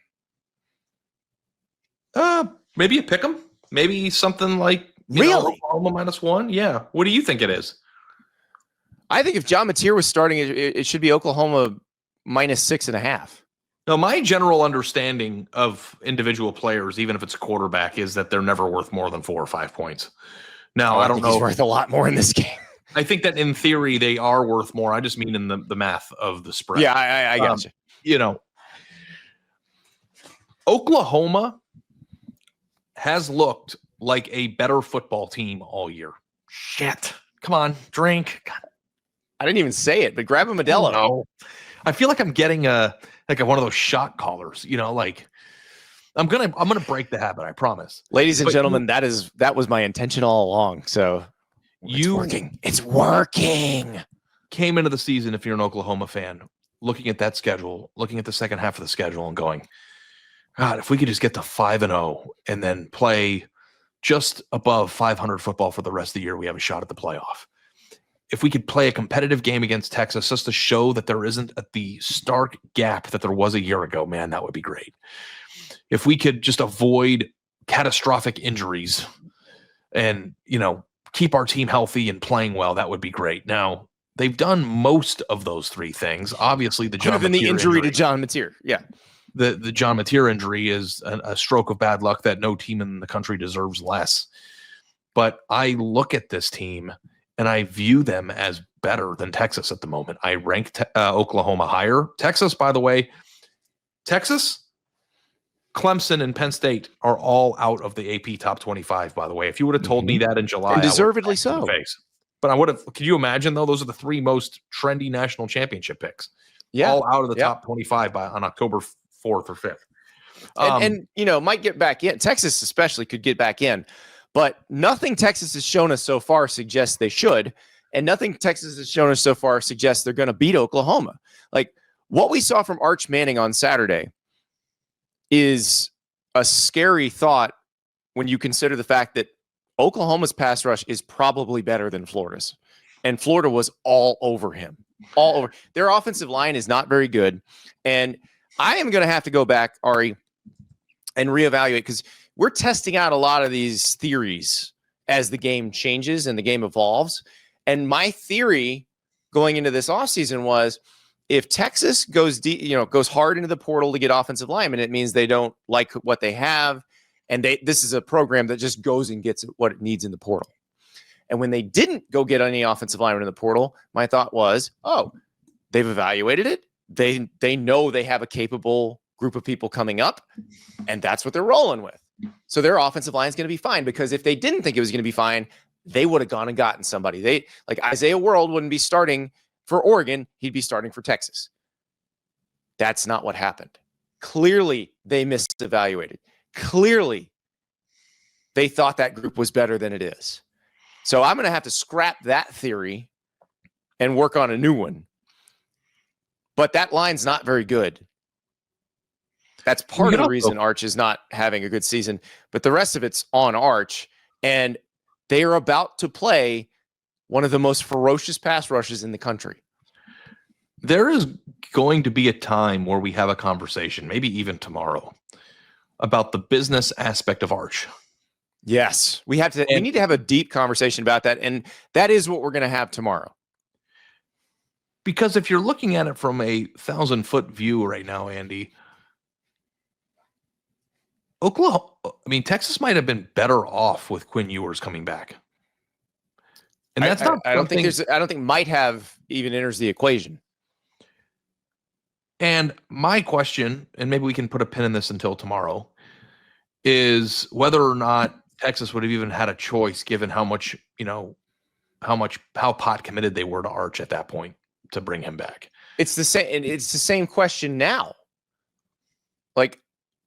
Maybe a pick 'em. Maybe something like Oklahoma -1. Yeah. What do you think it is? I think if John Mateer was starting, it should be Oklahoma -6.5. No, my general understanding of individual players, even if it's a quarterback, is that they're never worth more than 4 or 5 points. Now, I don't know. He's worth a lot more in this game. I think that in theory they are worth more. I just mean in the math of the spread. Yeah, I got you. You know, Oklahoma has looked like a better football team all year. Shit. Come on, drink. God. I didn't even say it, but grab a Modelo. No. I feel like I'm getting one of those shot callers, like I'm gonna break the habit, I promise. Ladies and gentlemen, that was my intention all along. So it's working. It's working. Came into the season, if you're an Oklahoma fan, looking at that schedule, looking at the second half of the schedule and going, God, if we could just get to 5-0 and then play just above 500 football for the rest of the year, we have a shot at the playoff. If we could play a competitive game against Texas just to show that there isn't the stark gap that there was a year ago, man, that would be great. If we could just avoid catastrophic injuries and, keep our team healthy and playing well, that would be great. Now, they've done most of those three things. Obviously, the John Mateer injury to John Mateer. Yeah. The John Mateer injury is a stroke of bad luck that no team in the country deserves less. But I look at this team and I view them as better than Texas at the moment. I rank Oklahoma higher. Texas, by the way, Clemson, and Penn State are all out of the AP top 25, by the way. If you would have told me that in July, and deservedly so. But I would have, can you imagine, though? Those are the 3 most trendy national championship picks. Yeah. All out of the top 25 on October 4th or 5th. And might get back in. Texas especially could get back in. But nothing Texas has shown us so far suggests they should. And nothing Texas has shown us so far suggests they're going to beat Oklahoma. Like what we saw from Arch Manning on Saturday is a scary thought when you consider the fact that Oklahoma's pass rush is probably better than Florida's. And Florida was all over him. All over. Their offensive line is not very good. And I am going to have to go back, Ari, and reevaluate because we're testing out a lot of these theories as the game changes and the game evolves. And my theory going into this offseason was if Texas goes goes hard into the portal to get offensive linemen, it means they don't like what they have. And this is a program that just goes and gets what it needs in the portal. And when they didn't go get any offensive linemen in the portal, my thought was, they've evaluated it. They know they have a capable group of people coming up, and that's what they're rolling with. So their offensive line is going to be fine because if they didn't think it was going to be fine, they would have gone and gotten somebody. They like Isaiah World wouldn't be starting for Oregon. He'd be starting for Texas. That's not what happened. Clearly, they misevaluated. Clearly, they thought that group was better than it is. So I'm going to have to scrap that theory and work on a new one. But that line's not very good. That's part of the reason Arch is not having a good season. But the rest of it's on Arch. And they are about to play one of the most ferocious pass rushes in the country. There is going to be a time where we have a conversation, maybe even tomorrow, about the business aspect of Arch. Yes, we need to have a deep conversation about that. And that is what we're going to have tomorrow. Because if you're looking at it from a 1,000-foot view right now, Andy, Texas might have been better off with Quinn Ewers coming back. And that's I don't think might have even enters the equation. And my question, and maybe we can put a pin in this until tomorrow, is whether or not Texas would have even had a choice given how pot committed they were to Arch at that point to bring him back. It's the same question now. Like,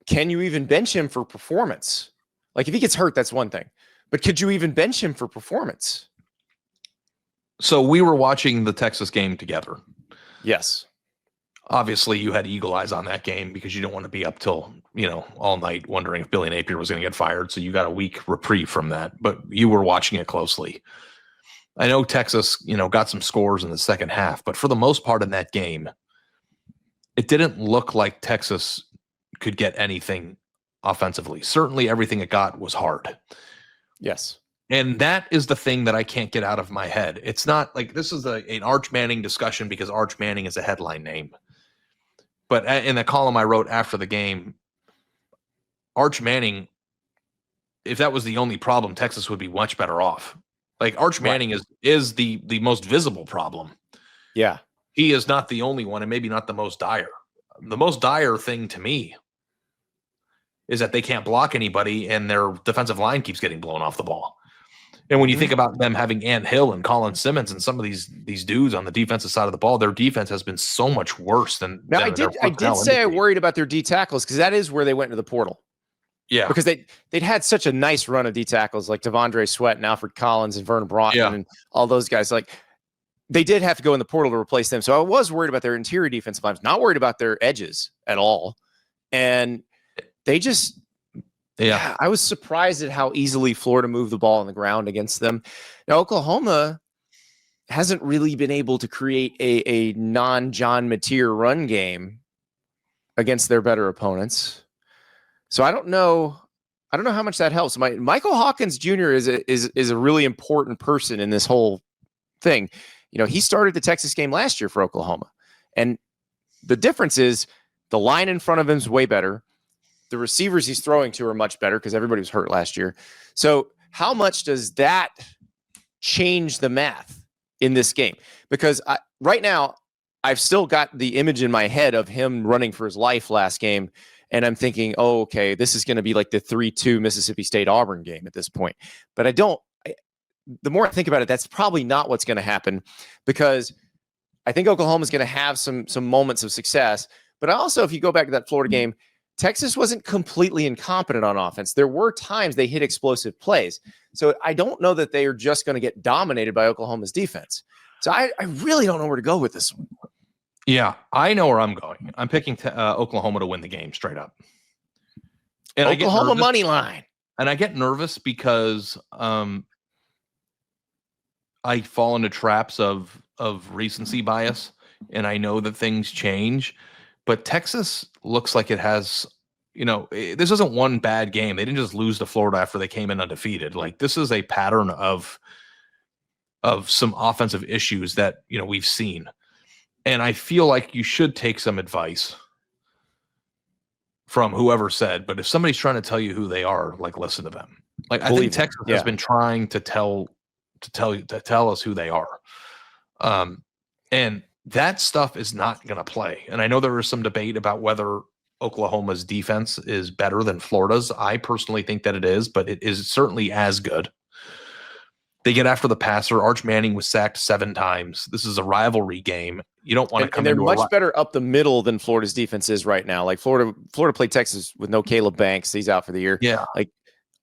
can you even bench him for performance? Like, if he gets hurt, that's one thing. But could you even bench him for performance? So we were watching the Texas game together. Yes. Obviously, you had eagle eyes on that game because you don't want to be up till, all night wondering if Billy Napier was going to get fired. So you got a week reprieve from that, but you were watching it closely. I know Texas, got some scores in the second half, but for the most part in that game, it didn't look like Texas could get anything offensively. Certainly everything it got was hard. Yes. And that is the thing that I can't get out of my head. It's not like this is an Arch Manning discussion because Arch Manning is a headline name. But in the column I wrote after the game, Arch Manning, if that was the only problem, Texas would be much better off. Like Arch Manning is the most visible problem. Yeah. He is not the only one and maybe not the most dire. The most dire thing to me is that they can't block anybody and their defensive line keeps getting blown off the ball. And when you think about them having Ant Hill and Colin Simmons and some of these dudes on the defensive side of the ball, their defense has been so much worse than. Now, I did say I worried about their D tackles because that is where they went into the portal. Yeah, because they'd had such a nice run of D tackles like Devondre Sweat and Alfred Collins and Vernon Broughton and all those guys. Like they did have to go in the portal to replace them. So I was worried about their interior defensive lines, not worried about their edges at all. And they just. Yeah, I was surprised at how easily Florida moved the ball on the ground against them. Now, Oklahoma hasn't really been able to create a non-John Mateer run game against their better opponents. So I don't know how much that helps. Michael Hawkins Jr. is a really important person in this whole thing. He started the Texas game last year for Oklahoma. And the difference is the line in front of him is way better. The receivers he's throwing to are much better because everybody was hurt last year. So how much does that change the math in this game? Because right now, I've still got the image in my head of him running for his life last game. And I'm thinking, oh, okay, this is going to be like the 3-2 Mississippi State-Auburn game at this point. But the more I think about it, that's probably not what's going to happen because I think Oklahoma's going to have some moments of success. But also, if you go back to that Florida game, Texas wasn't completely incompetent on offense. There were times they hit explosive plays. So I don't know that they are just going to get dominated by Oklahoma's defense. So I really don't know where to go with this one. Yeah, I know where I'm going. I'm picking Oklahoma to win the game straight up. And Oklahoma money line. And I get nervous because I fall into traps of recency bias, and I know that things change. But Texas looks like it has, this isn't one bad game. They didn't just lose to Florida after they came in undefeated. Like this is a pattern of some offensive issues that, we've seen. And I feel like you should take some advice from whoever said, but if somebody's trying to tell you who they are, like listen to them. Like I think Texas has been trying to tell us who they are. And that stuff is not going to play. And I know there is some debate about whether Oklahoma's defense is better than Florida's. I personally think that it is, but it is certainly as good. They get after the passer. Arch Manning was sacked 7 times. This is a rivalry game. You don't want to come in. And they're much better up the middle than Florida's defense is right now. Like Florida played Texas with no Caleb Banks. He's out for the year. Yeah. Like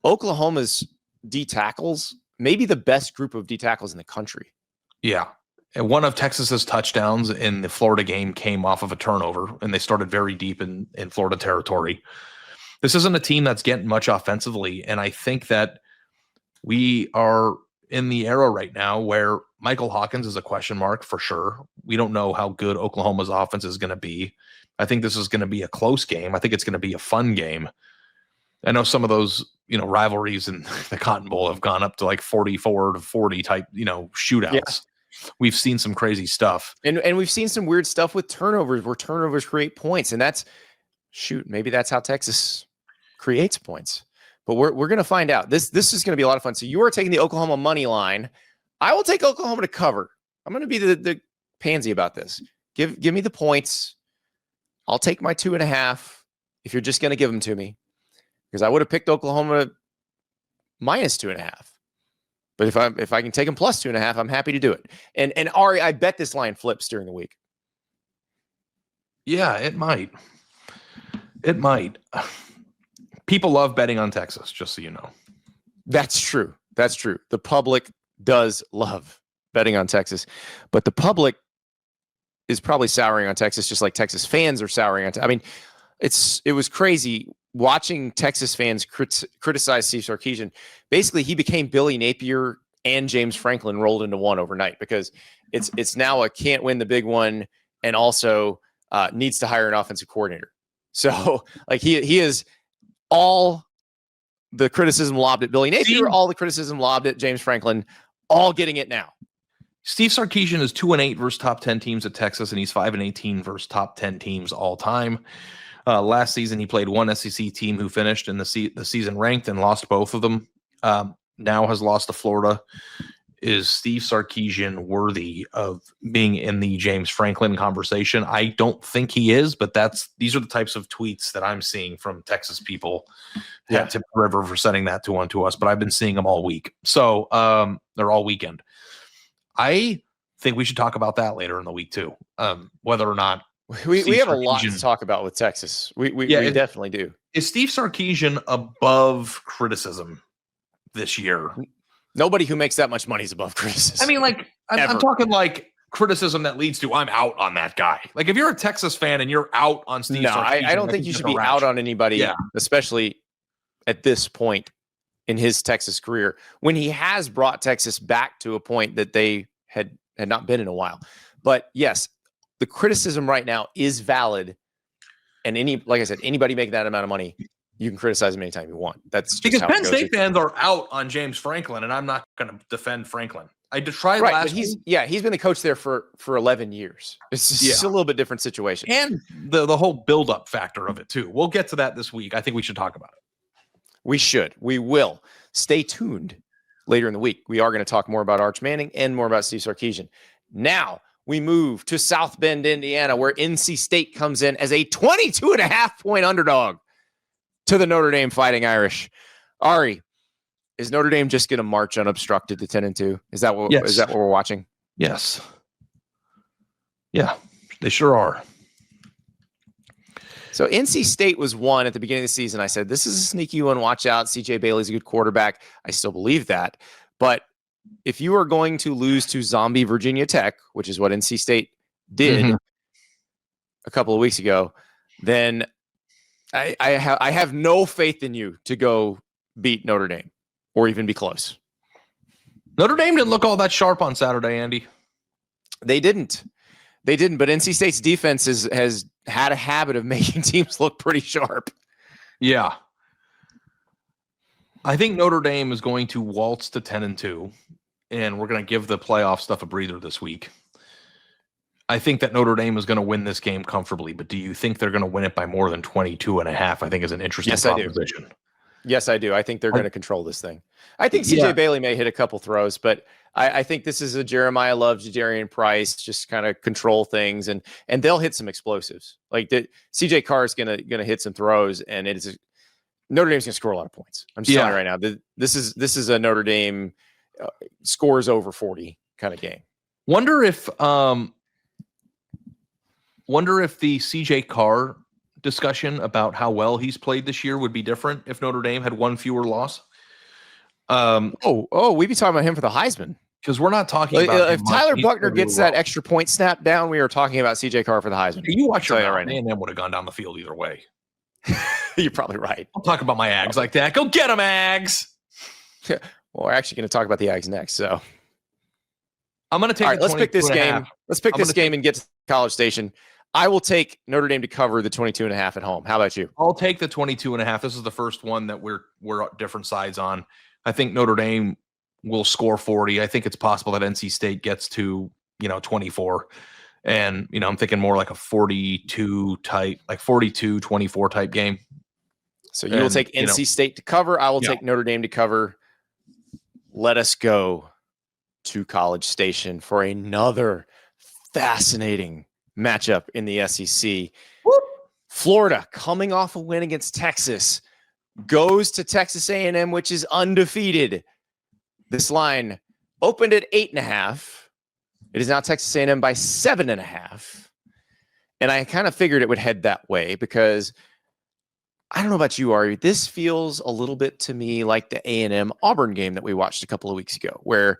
Oklahoma's D tackles, maybe the best group of D tackles in the country. Yeah. And one of Texas's touchdowns in the Florida game came off of a turnover, and they started very deep in Florida territory. This isn't a team that's getting much offensively, and I think that we are in the era right now where Michael Hawkins is a question mark for sure. We don't know how good Oklahoma's offense is going to be. I think this is going to be a close game. I think it's going to be a fun game. I know some of those, rivalries in the Cotton Bowl have gone up to like 44-40 type, shootouts. Yeah. We've seen some crazy stuff. And we've seen some weird stuff with turnovers where turnovers create points. And maybe that's how Texas creates points. But we're going to find out. This is going to be a lot of fun. So you are taking the Oklahoma money line. I will take Oklahoma to cover. I'm going to be the pansy about this. Give me the points. I'll take my 2.5 if you're just going to give them to me, because I would have picked Oklahoma minus 2.5. But if I can take them plus 2.5, I'm happy to do it. And Ari, I bet this line flips during the week. Yeah, it might. It might. People love betting on Texas, just so you know. That's true. That's true. The public does love betting on Texas, but the public is probably souring on Texas, just like Texas fans are souring on. I mean, it was crazy watching Texas fans criticize Steve Sarkisian. Basically, he became Billy Napier and James Franklin rolled into one overnight, because it's now a can't win the big one and also needs to hire an offensive coordinator. So like he is all the criticism lobbed at Billy Napier, all the criticism lobbed at James Franklin, all getting it now. Steve Sarkisian is 2-8 versus top 10 teams at Texas, and he's 5-18 versus top 10 teams all time. Last season, he played one SEC team who finished in the season ranked and lost both of them. Now has lost to Florida. Is Steve Sarkisian worthy of being in the James Franklin conversation? I don't think he is, but these are the types of tweets that I'm seeing from Texas people. Yeah, Tip River for sending that to us, but I've been seeing them all week. So they're all weekend. I think we should talk about that later in the week too. Whether or not we have a lot to talk about with Texas. We definitely do. Is Steve Sarkisian above criticism this year? Nobody who makes that much money is above criticism. I mean, like, I'm talking like criticism that leads to I'm out on that guy. Like, if you're a Texas fan and you're out on Steve Sarkisian, I don't think you should be out on anybody, especially at this point in his Texas career, when he has brought Texas back to a point that they had not been in a while. But yes, the criticism right now is valid. And like I said, anybody making that amount of money, you can criticize him anytime you want. That's just because Penn State fans are out on James Franklin, and I'm not going to defend Franklin. I tried last week. He's been the coach there for 11 years. It's just a little bit different situation. And the whole build-up factor of it, too. We'll get to that this week. I think we should talk about it. We should. We will. Stay tuned later in the week. We are going to talk more about Arch Manning and more about Steve Sarkisian. Now, we move to South Bend, Indiana, where NC State comes in as a 22.5-point underdog to the Notre Dame Fighting Irish. Ari, is Notre Dame just going to march unobstructed to 10-2? Is that what we're watching? Yes. Yeah, they sure are. So NC State was one at the beginning of the season. I said, this is a sneaky one. Watch out. CJ Bailey's a good quarterback. I still believe that. But if you are going to lose to zombie Virginia Tech, which is what NC State did a couple of weeks ago, then I have no faith in you to go beat Notre Dame or even be close. Notre Dame didn't look all that sharp on Saturday, Andy. They didn't. But NC State's defense has had a habit of making teams look pretty sharp. Yeah. I think Notre Dame is going to waltz to 10-2, and we're going to give the playoff stuff a breather this week. I think that Notre Dame is going to win this game comfortably, but do you think they're going to win it by more than 22.5? I think is an interesting proposition. Yes, I do. I think they're going to control this thing. I think CJ Bailey may hit a couple throws, but I think this is a Jeremiah Love, Jadarian Price, just kind of control things, and they'll hit some explosives. Like CJ Carr is going to hit some throws, and Notre Dame's going to score a lot of points. I'm just telling you right now. This is a Notre Dame scores over 40 kind of game. Wonder if the CJ Carr discussion about how well he's played this year would be different if Notre Dame had one fewer loss. We'd be talking about him for the Heisman, because we're not talking about if Tyler Buckner gets that extra point snap down. We are talking about CJ Carr for the Heisman. You watch your right now. A&M would have gone down the field either way. You're probably right. I'll talk about my Ags like that. Go get them, Ags. Well, we're actually going to talk about the Ags next. So I'm going to take. All right, let's pick this game. Let's pick this game and get to College Station. I will take Notre Dame to cover the 22.5 at home. How about you? I'll take the 22.5. This is the first one that we're different sides on. I think Notre Dame will score 40. I think it's possible that NC State gets to, 24. And, I'm thinking more like a 42 type, like 42-24 type game. So you will take NC State to cover. I will take Notre Dame to cover. Let us go to College Station for another fascinating matchup in the SEC. Whoop. Florida, coming off a win against Texas, goes to Texas A&M, which is undefeated. This line opened at 8.5. It is now Texas A&M by 7.5. And I kind of figured it would head that way because I don't know about you, Ari. This feels a little bit to me like the A&M Auburn game that we watched a couple of weeks ago, where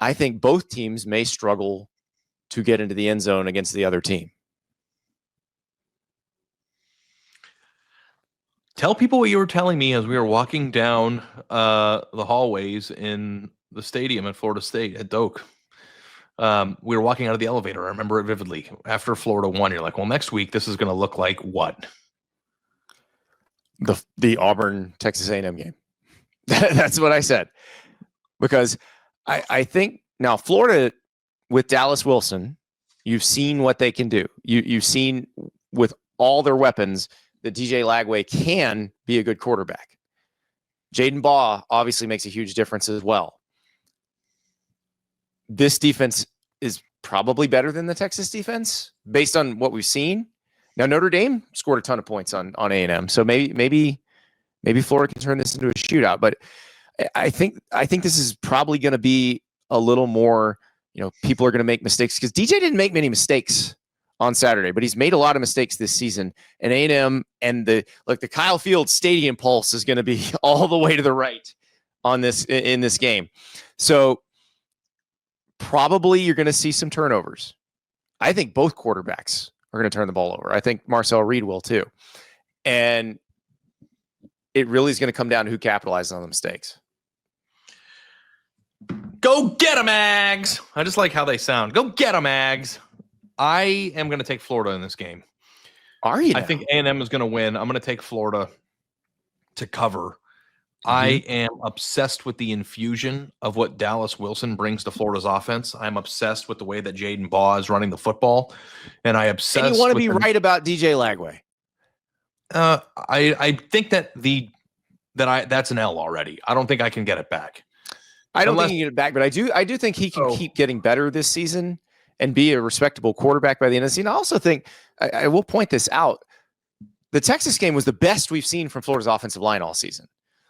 I think both teams may struggle to get into the end zone against the other team. Tell people what you were telling me as we were walking down the hallways in the stadium at Florida State at Doak. We were walking out of the elevator. I remember it vividly. After Florida won, you're like, well, next week, this is going to look like what? The Auburn Texas A&M game. That's what I said. Because I think now Florida with Dallas Wilson, you've seen what they can do. You've seen with all their weapons that DJ Lagway can be a good quarterback. Jaden Baugh obviously makes a huge difference as well. This defense is probably better than the Texas defense based on what we've seen. Now, Notre Dame scored a ton of points on A&M, so maybe Florida can turn this into a shootout. But I think this is probably going to be a little more. People are going to make mistakes because DJ didn't make many mistakes on Saturday, but he's made a lot of mistakes this season. And A&M and the Kyle Field Stadium pulse is going to be all the way to the right on this in this game. So probably you're going to see some turnovers. I think both quarterbacks are going to turn the ball over. I think Marcel Reed will too. And it really is going to come down to who capitalizes on the mistakes. Go get 'em, Ags. I just like how they sound. Go get 'em, Ags. I am going to take Florida in this game. Are you? I think A&M is going to win. I'm going to take Florida to cover. Mm-hmm. I am obsessed with the infusion of what Dallas Wilson brings to Florida's offense. I'm obsessed with the way that Jaden Baugh is running the football. And I obsess. And you want to be right about DJ Lagway. I think that's an L already. I don't think I can get it back. I don't think you can get it back, but I do think he can keep getting better this season and be a respectable quarterback by the end of the season. I also think I will point this out. The Texas game was the best we've seen from Florida's offensive line all season.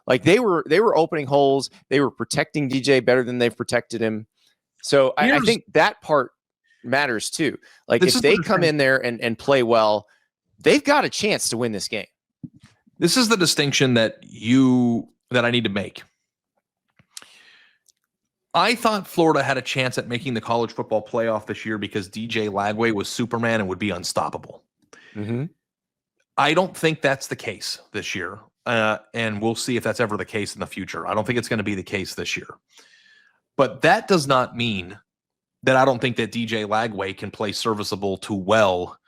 Like they were opening holes. They were protecting DJ better than they've protected him. So I think that part matters too. Like if they come in there and play well, they've got a chance to win this game. This is the distinction that I need to make. I thought Florida had a chance at making the college football playoff this year because DJ Lagway was Superman and would be unstoppable. Mm-hmm. I don't think that's the case this year. And we'll see if that's ever the case in the future. I don't think it's going to be the case this year. But that does not mean that I don't think that DJ Lagway can play serviceable to well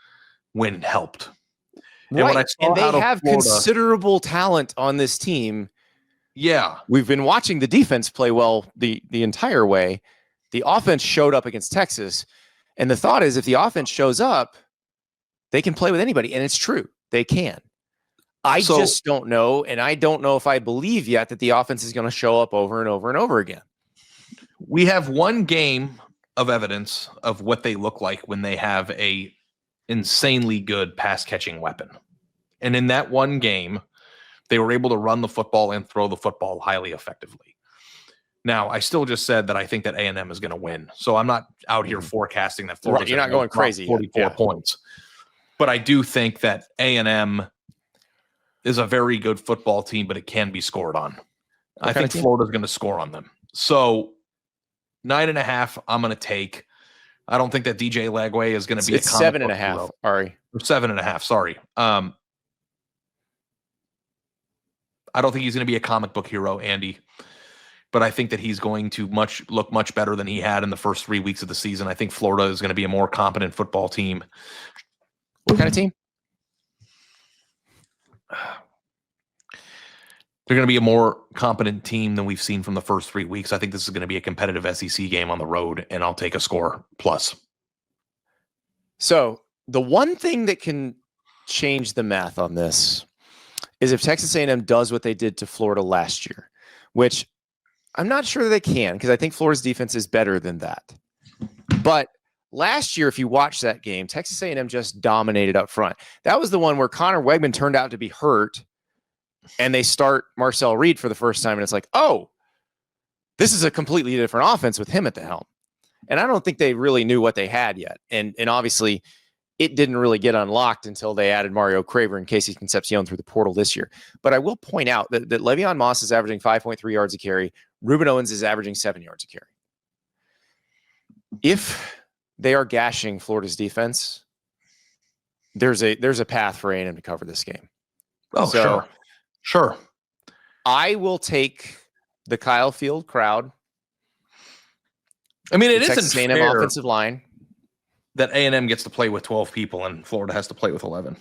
when helped. Right. And they have considerable talent on this team. Yeah. We've been watching the defense play well the entire way. The offense showed up against Texas. And the thought is if the offense shows up, they can play with anybody. And it's true. They can. I just don't know. And I don't know if I believe yet that the offense is going to show up over and over and over again. We have one game of evidence of what they look like when they have a insanely good pass catching weapon. And in that one game, they were able to run the football and throw the football highly effectively. Now, I still just said that I think that A&M is going to win. So I'm not out here forecasting that Florida. Right, you're not going crazy. 44 points. But I do think that A&M is a very good football team, but it can be scored on. I think Florida's going to score on them. So 9.5, I'm going to take. I don't think that DJ Lagway is going to be a 7.5, Ari. Or 7.5, sorry. I don't think he's going to be a comic book hero, Andy. But I think that he's going to look much better than he had in the first 3 weeks of the season. I think Florida is going to be a more competent football team. What kind of team? They're going to be a more competent team than we've seen from the first 3 weeks. I think this is going to be a competitive SEC game on the road, and I'll take a score plus. So the one thing that can change the math on this is if Texas A&M does what they did to Florida last year, which I'm not sure they can, because I think Florida's defense is better than that. But last year, if you watch that game, Texas A&M just dominated up front. That was the one where Connor Wegman turned out to be hurt, and they start Marcel Reed for the first time, and it's like, oh, this is a completely different offense with him at the helm. And I don't think they really knew what they had yet. And obviously, it didn't really get unlocked until they added Mario Craver and Casey Concepcion through the portal this year. But I will point out that Le'Veon Moss is averaging 5.3 yards a carry. Ruben Owens is averaging 7 yards a carry. If they are gashing Florida's defense, there's a path for A&M to cover this game. Oh, so, sure. I will take the Kyle Field crowd. I mean, it Texas isn't A&M fair offensive line that A&M gets to play with 12 people and Florida has to play with 11.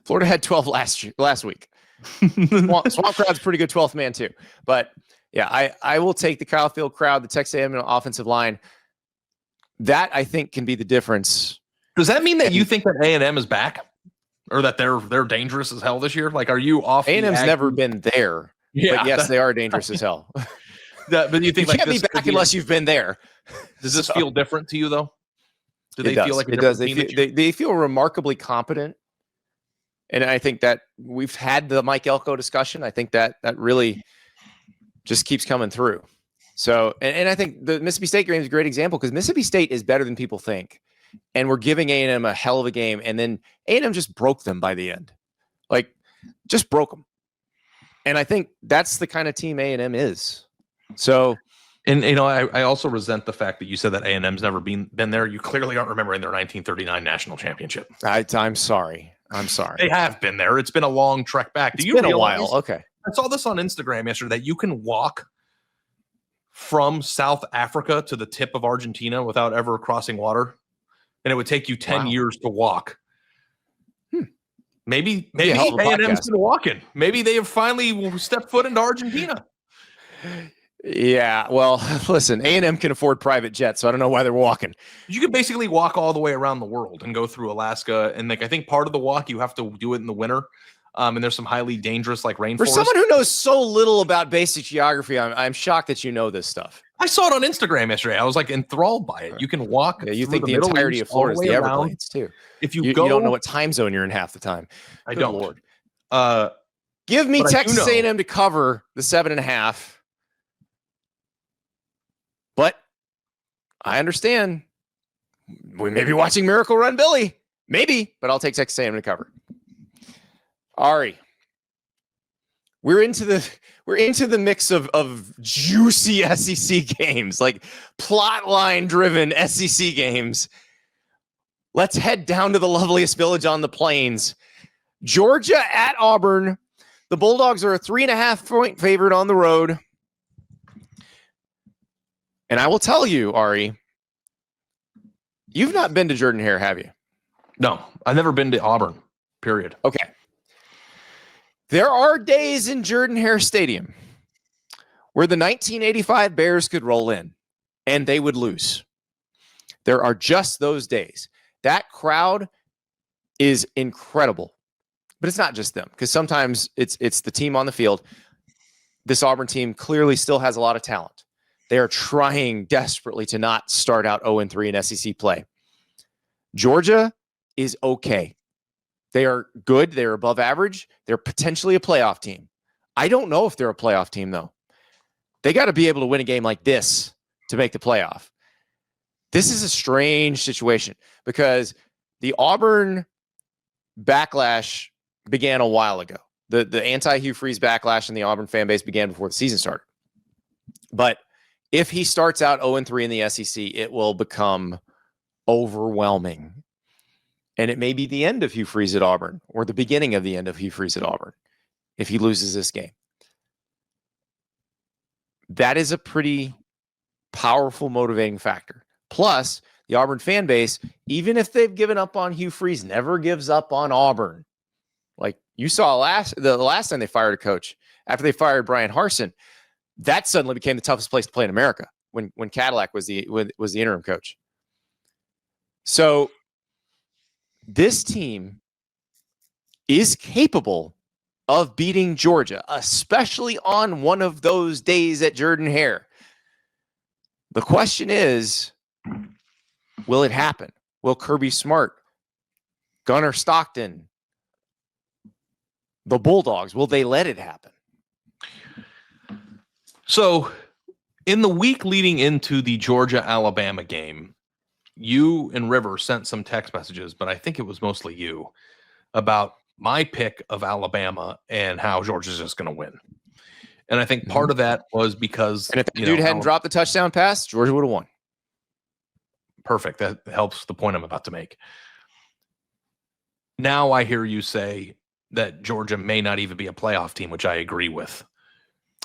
Florida had 12 last week. Swamp Crowd's pretty good 12th man too. But yeah, I will take the Kyle Field crowd, the Texas A&M offensive line. That I think can be the difference. Does that mean that you think that A&M is back, or that they're dangerous as hell this year? Like, are you off? A&M's never been there. Yeah, but yes, they are dangerous as hell. But you think you can't be back unless you've been there. Does this feel different to you though? Do they feel like it does? They feel remarkably competent, and I think that we've had the Mike Elko discussion. I think that really just keeps coming through. So, and I think the Mississippi State game is a great example because Mississippi State is better than people think, and we're giving A&M a hell of a game, and then A&M just broke them by the end, like just broke them. And I think that's the kind of team A&M is. So. And, I also resent the fact that you said that A&M's never been there. You clearly aren't remembering their 1939 national championship. I'm sorry. They have been there. It's been a long trek back. It's been a while. Okay. I saw this on Instagram yesterday that you can walk from South Africa to the tip of Argentina without ever crossing water. And it would take you 10 years to walk. Maybe A&M's been walking. Maybe they have finally stepped foot into Argentina. Yeah, well, listen, A&M can afford private jets, so I don't know why they're walking. You could basically walk all the way around the world and go through Alaska. And I think part of the walk, you have to do it in the winter. And there's some highly dangerous rainforest. For someone who knows so little about basic geography, I'm shocked that you know this stuff. I saw it on Instagram yesterday. I was enthralled by it. You can walk. Yeah, you think the entirety of Florida is the Everglades too. If you don't know what time zone you're in half the time. I don't. Lord. Give me Texas A&M to cover the 7.5. But I understand we may be watching Miracle Run Billy. Maybe, but I'll take Texas A&M to cover. Ari, we're into the mix of juicy SEC games, like plot line driven SEC games. Let's head down to the loveliest village on the plains. Georgia at Auburn. The Bulldogs are a 3.5-point favorite on the road. And I will tell you, Ari, you've not been to Jordan-Hare, have you? No, I've never been to Auburn, period. Okay. There are days in Jordan-Hare Stadium where the 1985 Bears could roll in and they would lose. There are just those days. That crowd is incredible. But it's not just them, because sometimes it's the team on the field. This Auburn team clearly still has a lot of talent. They are trying desperately to not start out 0-3 in SEC play. Georgia is okay. They are good. They're above average. They're potentially a playoff team. I don't know if they're a playoff team, though. They got to be able to win a game like this to make the playoff. This is a strange situation because the Auburn backlash began a while ago. The anti-Hugh Freeze backlash in the Auburn fan base began before the season started. But if he starts out 0-3 in the SEC, it will become overwhelming. And it may be the end of Hugh Freeze at Auburn or the beginning of the end of Hugh Freeze at Auburn if he loses this game. That is a pretty powerful motivating factor. Plus, the Auburn fan base, even if they've given up on Hugh Freeze, never gives up on Auburn. Like you saw the last time they fired a coach after they fired Brian Harsin, that suddenly became the toughest place to play in America when Cadillac was the interim coach. So this team is capable of beating Georgia, especially on one of those days at Jordan-Hare. The question is, will it happen? Will Kirby Smart, Gunnar Stockton, the Bulldogs, will they let it happen? So in the week leading into the Georgia-Alabama game, you and River sent some text messages, but I think it was mostly you, about my pick of Alabama and how Georgia's just going to win. And I think part of that was because... And if the dude hadn't dropped the touchdown pass, Georgia would have won. Perfect. That helps the point I'm about to make. Now I hear you say that Georgia may not even be a playoff team, which I agree with.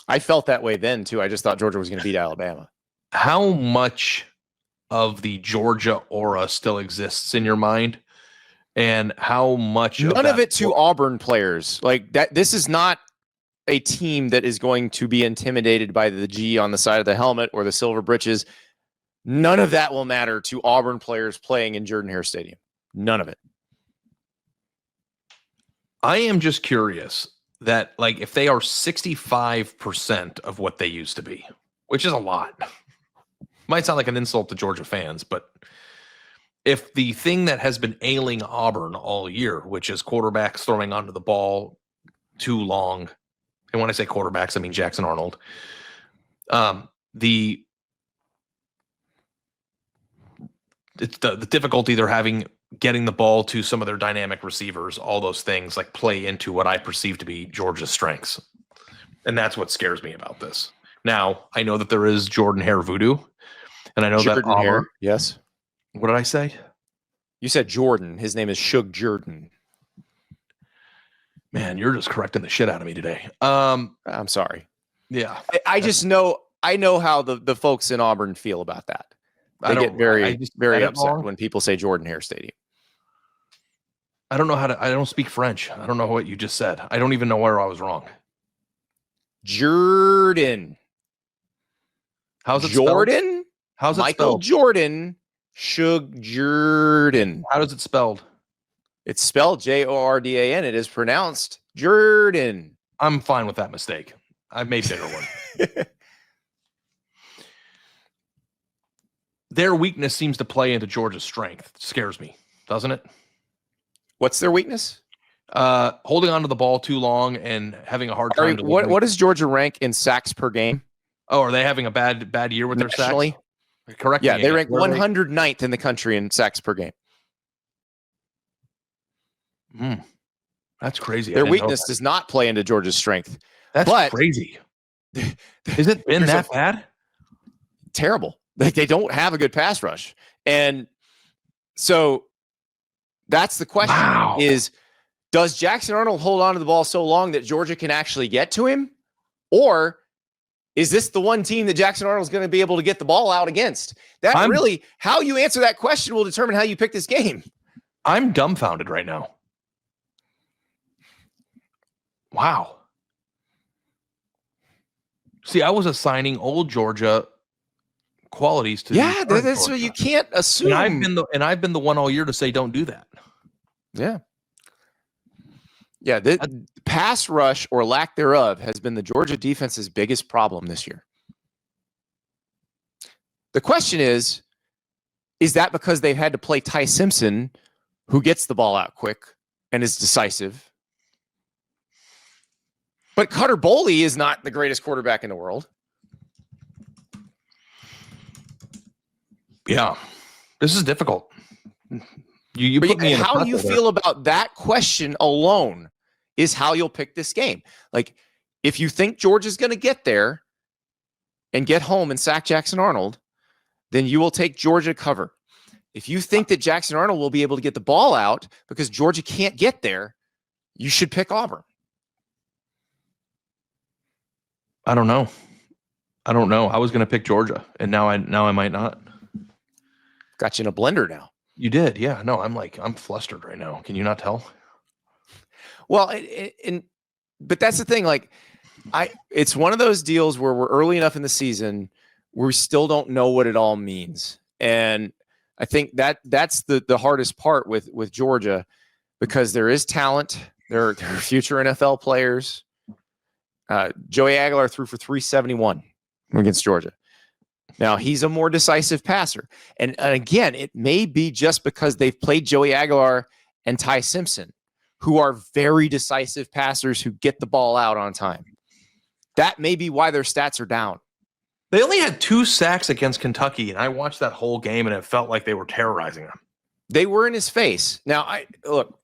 I felt that way then, too. I just thought Georgia was going to beat Alabama. How much of the Georgia aura still exists in your mind? And how much none of it to Auburn players like that. This is not a team that is going to be intimidated by the G on the side of the helmet or the silver breeches. None of that will matter to Auburn players playing in Jordan-Hare Stadium. None of it. I am just curious that, like, if they are 65% of what they used to be, which is a lot, might sound like an insult to Georgia fans, but if the thing that has been ailing Auburn all year, which is quarterbacks throwing onto the ball too long, and when I say quarterbacks, I mean Jackson Arnold, the difficulty they're having getting the ball to some of their dynamic receivers, all those things like play into what I perceive to be Georgia's strengths. And that's what scares me about this. Now, I know that there is Jordan-Hare voodoo, and I know that Auburn, yes. What did I say? You said Jordan. His name is Shug Jordan. Man, you're just correcting the shit out of me today. I'm sorry. Yeah. I just know how the folks in Auburn feel about that. They get very upset when people say Jordan-Hare Stadium. I don't know I don't speak French. I don't know what you just said. I don't even know where I was wrong. Jordan. How's it Jordan? Spelled? How's it Michael spelled? Jordan. Shug Jordan. How does it spelled? It's spelled Jordan. It is pronounced Jordan. I'm fine with that mistake. I've made bigger one. Their weakness seems to play into Georgia's strength. It scares me, doesn't it? What's their weakness? Holding onto the ball too long and having a hard time. What does Georgia rank in sacks per game? Oh, are they having a bad year with their sacks? Correct. Yeah, they rank 109th in the country in sacks per game. That's crazy. Their weakness does not play into Georgia's strength. That's crazy. Has it been that bad? Terrible. Like they don't have a good pass rush. And so that's the question is, does Jackson Arnold hold on to the ball so long that Georgia can actually get to him? Or is this the one team that Jackson Arnold is going to be able to get the ball out against? How you answer that question will determine how you pick this game. I'm dumbfounded right now. Wow. See, I was assigning old Georgia qualities to that's what you can't assume. And I've been the one all year to say don't do that. Yeah, the pass rush or lack thereof has been the Georgia defense's biggest problem this year. The question is that because they've had to play Ty Simpson, who gets the ball out quick and is decisive? But Cutter Boley is not the greatest quarterback in the world. Yeah, this is difficult. You put me in how you feel about that question alone is how you'll pick this game. Like, if you think Georgia's going to get there and get home and sack Jackson Arnold, then you will take Georgia to cover. If you think that Jackson Arnold will be able to get the ball out because Georgia can't get there, you should pick Auburn. I don't know. I was going to pick Georgia, and now I might not. Got you in a blender now. You did, yeah. No, I'm flustered right now. Can you not tell? Well, but that's the thing. Like, it's one of those deals where we're early enough in the season where we still don't know what it all means, and I think that's the hardest part with Georgia, because there is talent. There are future NFL players. Joey Aguilar threw for 371 against Georgia. Now, he's a more decisive passer. And again, it may be just because they've played Joey Aguilar and Ty Simpson, who are very decisive passers who get the ball out on time. That may be why their stats are down. They only had 2 sacks against Kentucky, and I watched that whole game, and it felt like they were terrorizing him. They were in his face. Now, look,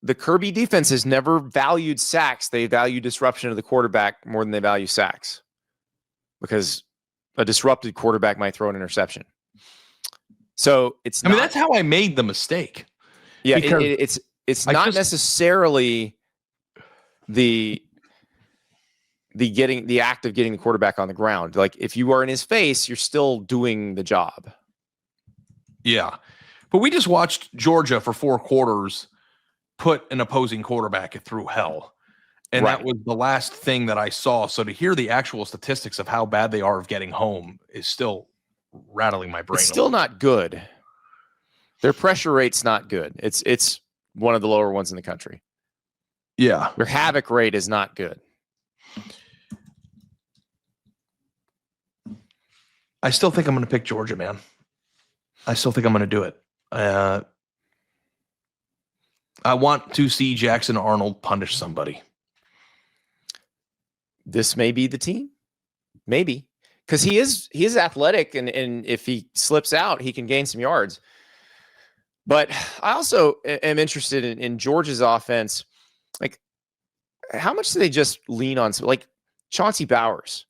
the Kirby defense has never valued sacks. They value disruption of the quarterback more than they value sacks, because a disrupted quarterback might throw an interception. So it's not, that's how I made the mistake. Yeah, it's not necessarily the act of getting the quarterback on the ground. Like, if you are in his face, you're still doing the job. Yeah. But we just watched Georgia for 4 quarters put an opposing quarterback through hell. And that was the last thing that I saw. So to hear the actual statistics of how bad they are of getting home is still rattling my brain. It's still not good. Their pressure rate's not good. It's one of the lower ones in the country. Yeah. Their havoc rate is not good. I still think I'm going to pick Georgia, man. I still think I'm going to do it. I want to see Jackson Arnold punish somebody. This may be the team. Maybe. Because he is athletic, and if he slips out, he can gain some yards. But I also am interested in Georgia's offense. Like, how much do they just lean on, like, Chauncey Bowers?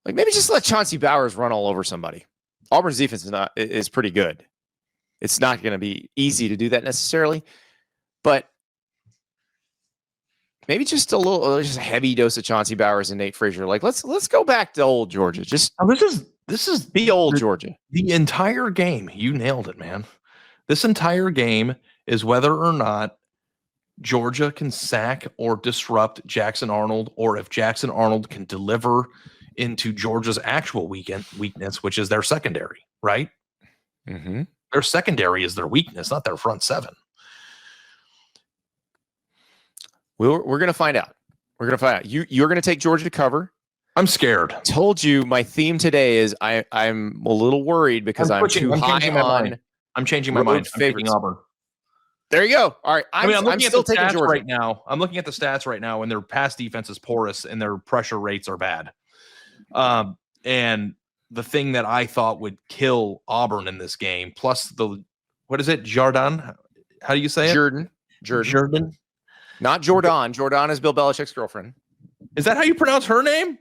Like, maybe just let Chauncey Bowers run all over somebody. Auburn's defense is pretty good. It's not going to be easy to do that necessarily, but maybe just a heavy dose of Chauncey Bowers and Nate Frazier. Like, let's go back to old Georgia. This is the old Georgia. The entire game, you nailed it, man. This entire game is whether or not Georgia can sack or disrupt Jackson Arnold, or if Jackson Arnold can deliver into Georgia's actual weakness, which is their secondary, right? Mm-hmm. Their secondary is their weakness, not their front 7. We're going to find out. We're going to find out. You're going to take Georgia to cover. I'm scared. I told you my theme today is I'm a little worried because I'm too high on. I'm changing my mind. I'm taking Auburn. There you go. All right. I'm still taking Georgia right now. I'm looking at the stats right now, and their pass defense is porous, and their pressure rates are bad. And the thing that I thought would kill Auburn in this game, plus what is it? Jordan? How do you say it? Jordan. Not Jordan. Jordan is Bill Belichick's girlfriend. Is that how you pronounce her name?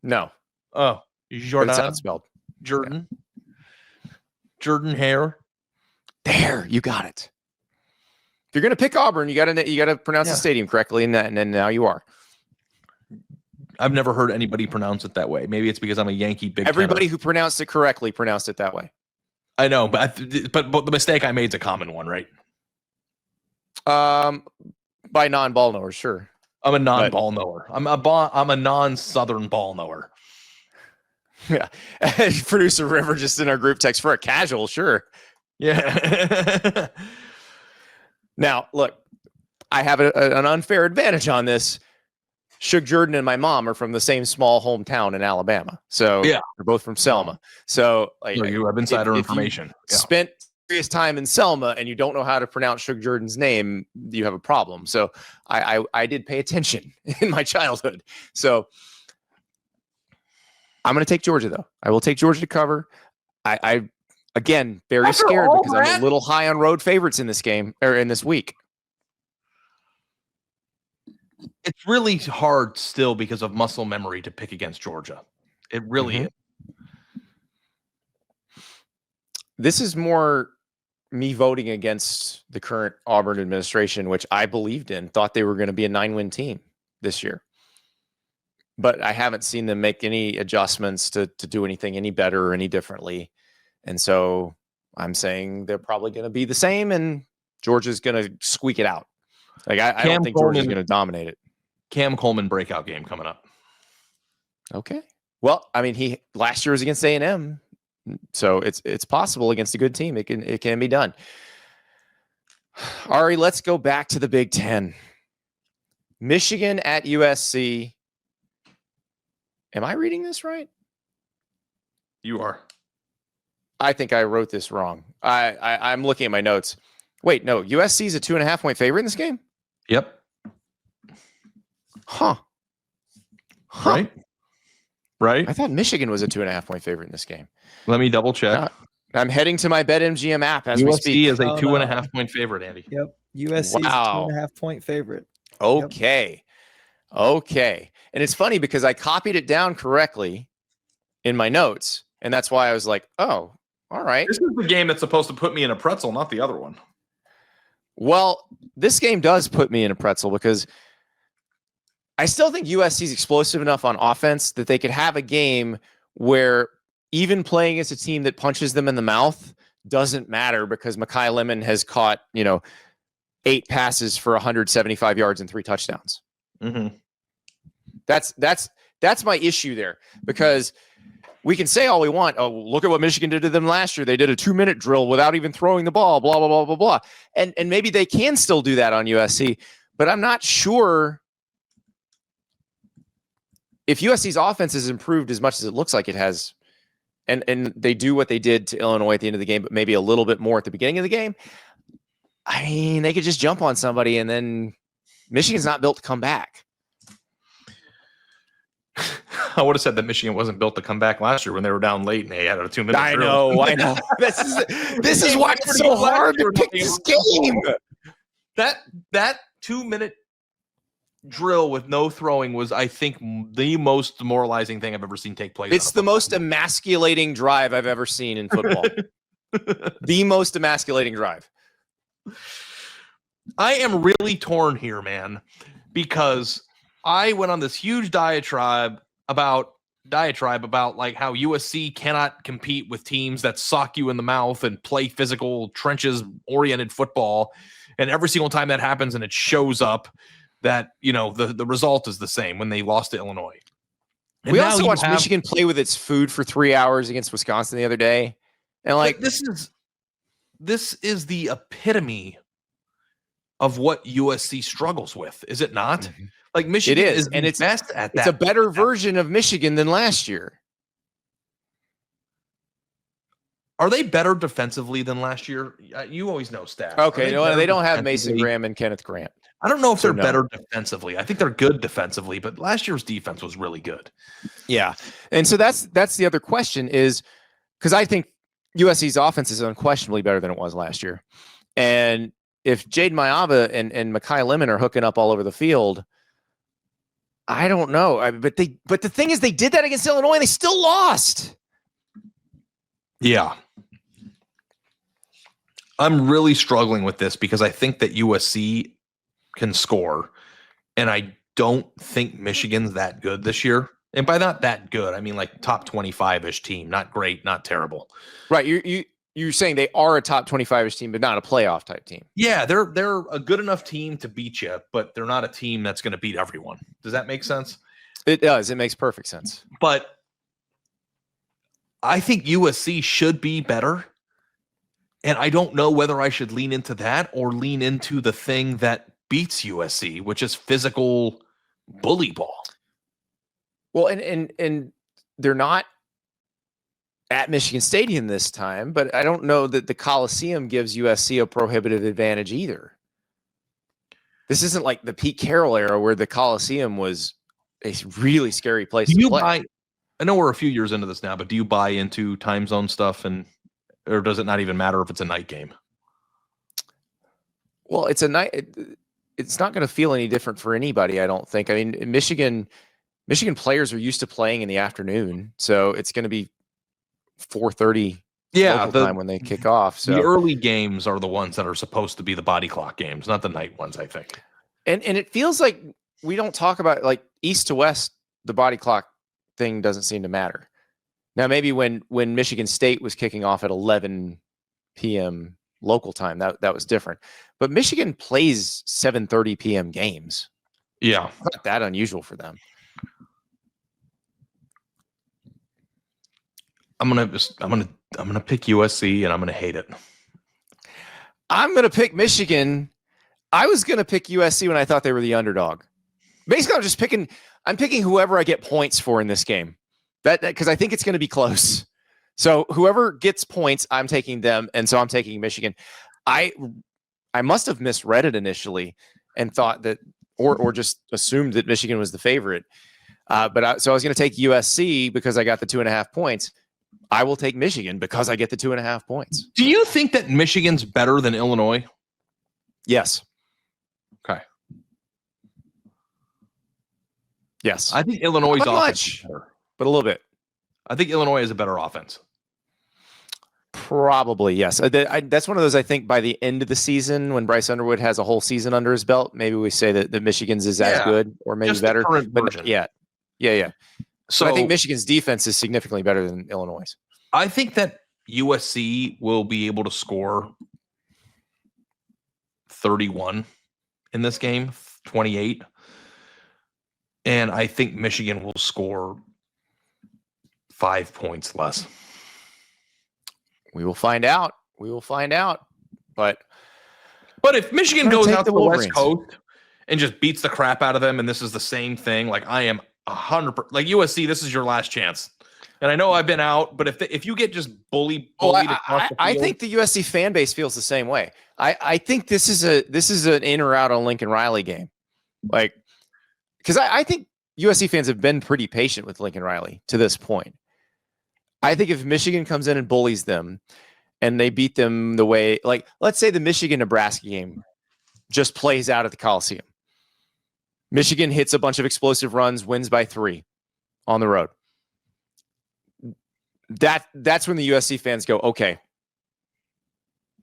No. Oh, Jordan. That's how it's spelled. Jordan. Yeah. Jordan Hare. There, you got it. If you're going to pick Auburn, you got to pronounce the stadium correctly, and then now you are. I've never heard anybody pronounce it that way. Maybe it's because I'm a Yankee Big Everybody who pronounced it correctly pronounced it that way. I know, but the mistake I made is a common one, right? By non-ball knowers, sure. I'm a non-ball knower. I'm a non-Southern ball knower. Yeah. Producer River just in our group text for a casual, sure. Yeah. Now, look, I have an unfair advantage on this. Shug Jordan and my mom are from the same small hometown in Alabama. So yeah, they're both from Selma. So like, you have insider information. Spent serious time in Selma and you don't know how to pronounce Shug Jordan's name, you have a problem. So I did pay attention in my childhood. So I'm going to take Georgia, though. I will take Georgia to cover. I again, very scared because I'm a little high on road favorites in this game, or in this week. It's really hard still because of muscle memory to pick against Georgia. It really is. This is more me voting against the current Auburn administration, which I believed in, thought they were going to be a 9-win team this year. But I haven't seen them make any adjustments to do anything any better or any differently. And so I'm saying they're probably going to be the same, and Georgia's going to squeak it out. Like I don't think Georgia's going to dominate it. Cam Coleman breakout game coming up. Okay. Well, I mean, he last year was against A&M, so it's possible against a good team. It can be done. Ari, let's go back to the Big Ten. Michigan at USC. Am I reading this right? You are. I think I wrote this wrong. I'm looking at my notes. Wait, no, USC is a 2.5-point favorite in this game? Yep. Huh. Right. I thought Michigan was a 2.5-point favorite in this game. Let me double check. I'm heading to my BetMGM app as we speak. USC is a 2.5-point favorite, Andy. Yep. USC is a 2.5-point favorite. Okay. Yep. Okay. And it's funny because I copied it down correctly in my notes. And that's why I was like, oh, all right. This is the game that's supposed to put me in a pretzel, not the other one. Well, this game does put me in a pretzel because I still think USC is explosive enough on offense that they could have a game where even playing against a team that punches them in the mouth doesn't matter because Mekhi Lemon has caught, 8 passes for 175 yards and 3 touchdowns. Mm-hmm. That's my issue there because we can say all we want. Oh, look at what Michigan did to them last year. They did a 2-minute drill without even throwing the ball, blah, blah, blah, blah, blah. And maybe they can still do that on USC, but I'm not sure if USC's offense has improved as much as it looks like it has, and they do what they did to Illinois at the end of the game, but maybe a little bit more at the beginning of the game. I mean, they could just jump on somebody, and then Michigan's not built to come back. I would have said that Michigan wasn't built to come back last year when they were down late and they had a 2-minute drill. I know. This is why it's so hard to pick this game. That 2-minute drill with no throwing was, I think, the most demoralizing thing I've ever seen take place. It's the most emasculating drive I've ever seen in football. The most emasculating drive. I am really torn here, man, because I went on this huge diatribe about like how USC cannot compete with teams that sock you in the mouth and play physical, trenches-oriented football. And every single time that happens and it shows up, that, the result is the same when they lost to Illinois. And we also watched Michigan play with its food for 3 hours against Wisconsin the other day. And this is the epitome of what USC struggles with, is it not? Mm-hmm. Like Michigan is and it's best at that. It's a better version of Michigan than last year. Are they better defensively than last year? You always know stats. Okay, they don't have Mason Graham and Kenneth Grant. I don't know if they're better defensively. I think they're good defensively, but last year's defense was really good. Yeah. And so that's the other question is because I think USC's offense is unquestionably better than it was last year. And if Jaden Mayava and Mekhi Lemon are hooking up all over the field, I don't know. But the thing is, they did that against Illinois and they still lost. Yeah. I'm really struggling with this because I think that USC can score, and I don't think Michigan's that good this year. And by not that good, I mean like top 25-ish team, not great, not terrible. Right. You're saying they are a top 25-ish team, but not a playoff type team. Yeah, they're a good enough team to beat you, but they're not a team that's going to beat everyone. Does that make sense? It does. It makes perfect sense. But I think USC should be better. And I don't know whether I should lean into that or lean into the thing that beats USC, which is physical bully ball. Well, and they're not at Michigan Stadium this time, but I don't know that the Coliseum gives USC a prohibitive advantage either. This isn't like the Pete Carroll era where the Coliseum was a really scary place to play. I know we're a few years into this now, but do you buy into time zone stuff or does it not even matter if it's a night game? Well, it's a night. It's not going to feel any different for anybody, I don't think. I mean, Michigan players are used to playing in the afternoon, so it's going to be 4:30 local time when they kick off. So the early games are the ones that are supposed to be the body clock games, not the night ones, I think. And it feels like we don't talk about like east to west. The body clock thing doesn't seem to matter. Now, maybe when Michigan State was kicking off at 11 p.m. local time, that was different. But Michigan plays 7:30 p.m. games. Yeah, It's not that unusual for them. I'm gonna pick USC and I'm gonna hate it. I'm gonna pick Michigan. I was gonna pick USC when I thought they were the underdog. Basically, I'm picking whoever I get points for in this game. That because I think it's gonna be close. So whoever gets points, I'm taking them, and so I'm taking Michigan. I must have misread it initially and thought that, or just assumed that Michigan was the favorite. So I was going to take USC because I got the 2.5 points. I will take Michigan because I get the 2.5 points. Do you think that Michigan's better than Illinois? Yes. Okay. Yes. I think Illinois' Not offense much, is better. but a little bit. I think Illinois has a better offense. Probably, yes. That's one of those, I think, by the end of the season, when Bryce Underwood has a whole season under his belt, maybe we say that Michigan's is as good or maybe better. But yeah. So I think Michigan's defense is significantly better than Illinois'. I think that USC will be able to score 31 in this game, 28. And I think Michigan will score 5 points less. We will find out. But if Michigan goes out to the West Coast and just beats the crap out of them, and this is the same thing, like I am 100%, like USC, this is your last chance. And I know I've been out, but if you get just bullied across the field, I think the USC fan base feels the same way. I think this is an in or out on Lincoln Riley game, like because I think USC fans have been pretty patient with Lincoln Riley to this point. I think if Michigan comes in and bullies them and they beat them the way, like, let's say the Michigan-Nebraska game just plays out at the Coliseum. Michigan hits a bunch of explosive runs, wins by 3 on the road. That's when the USC fans go, okay,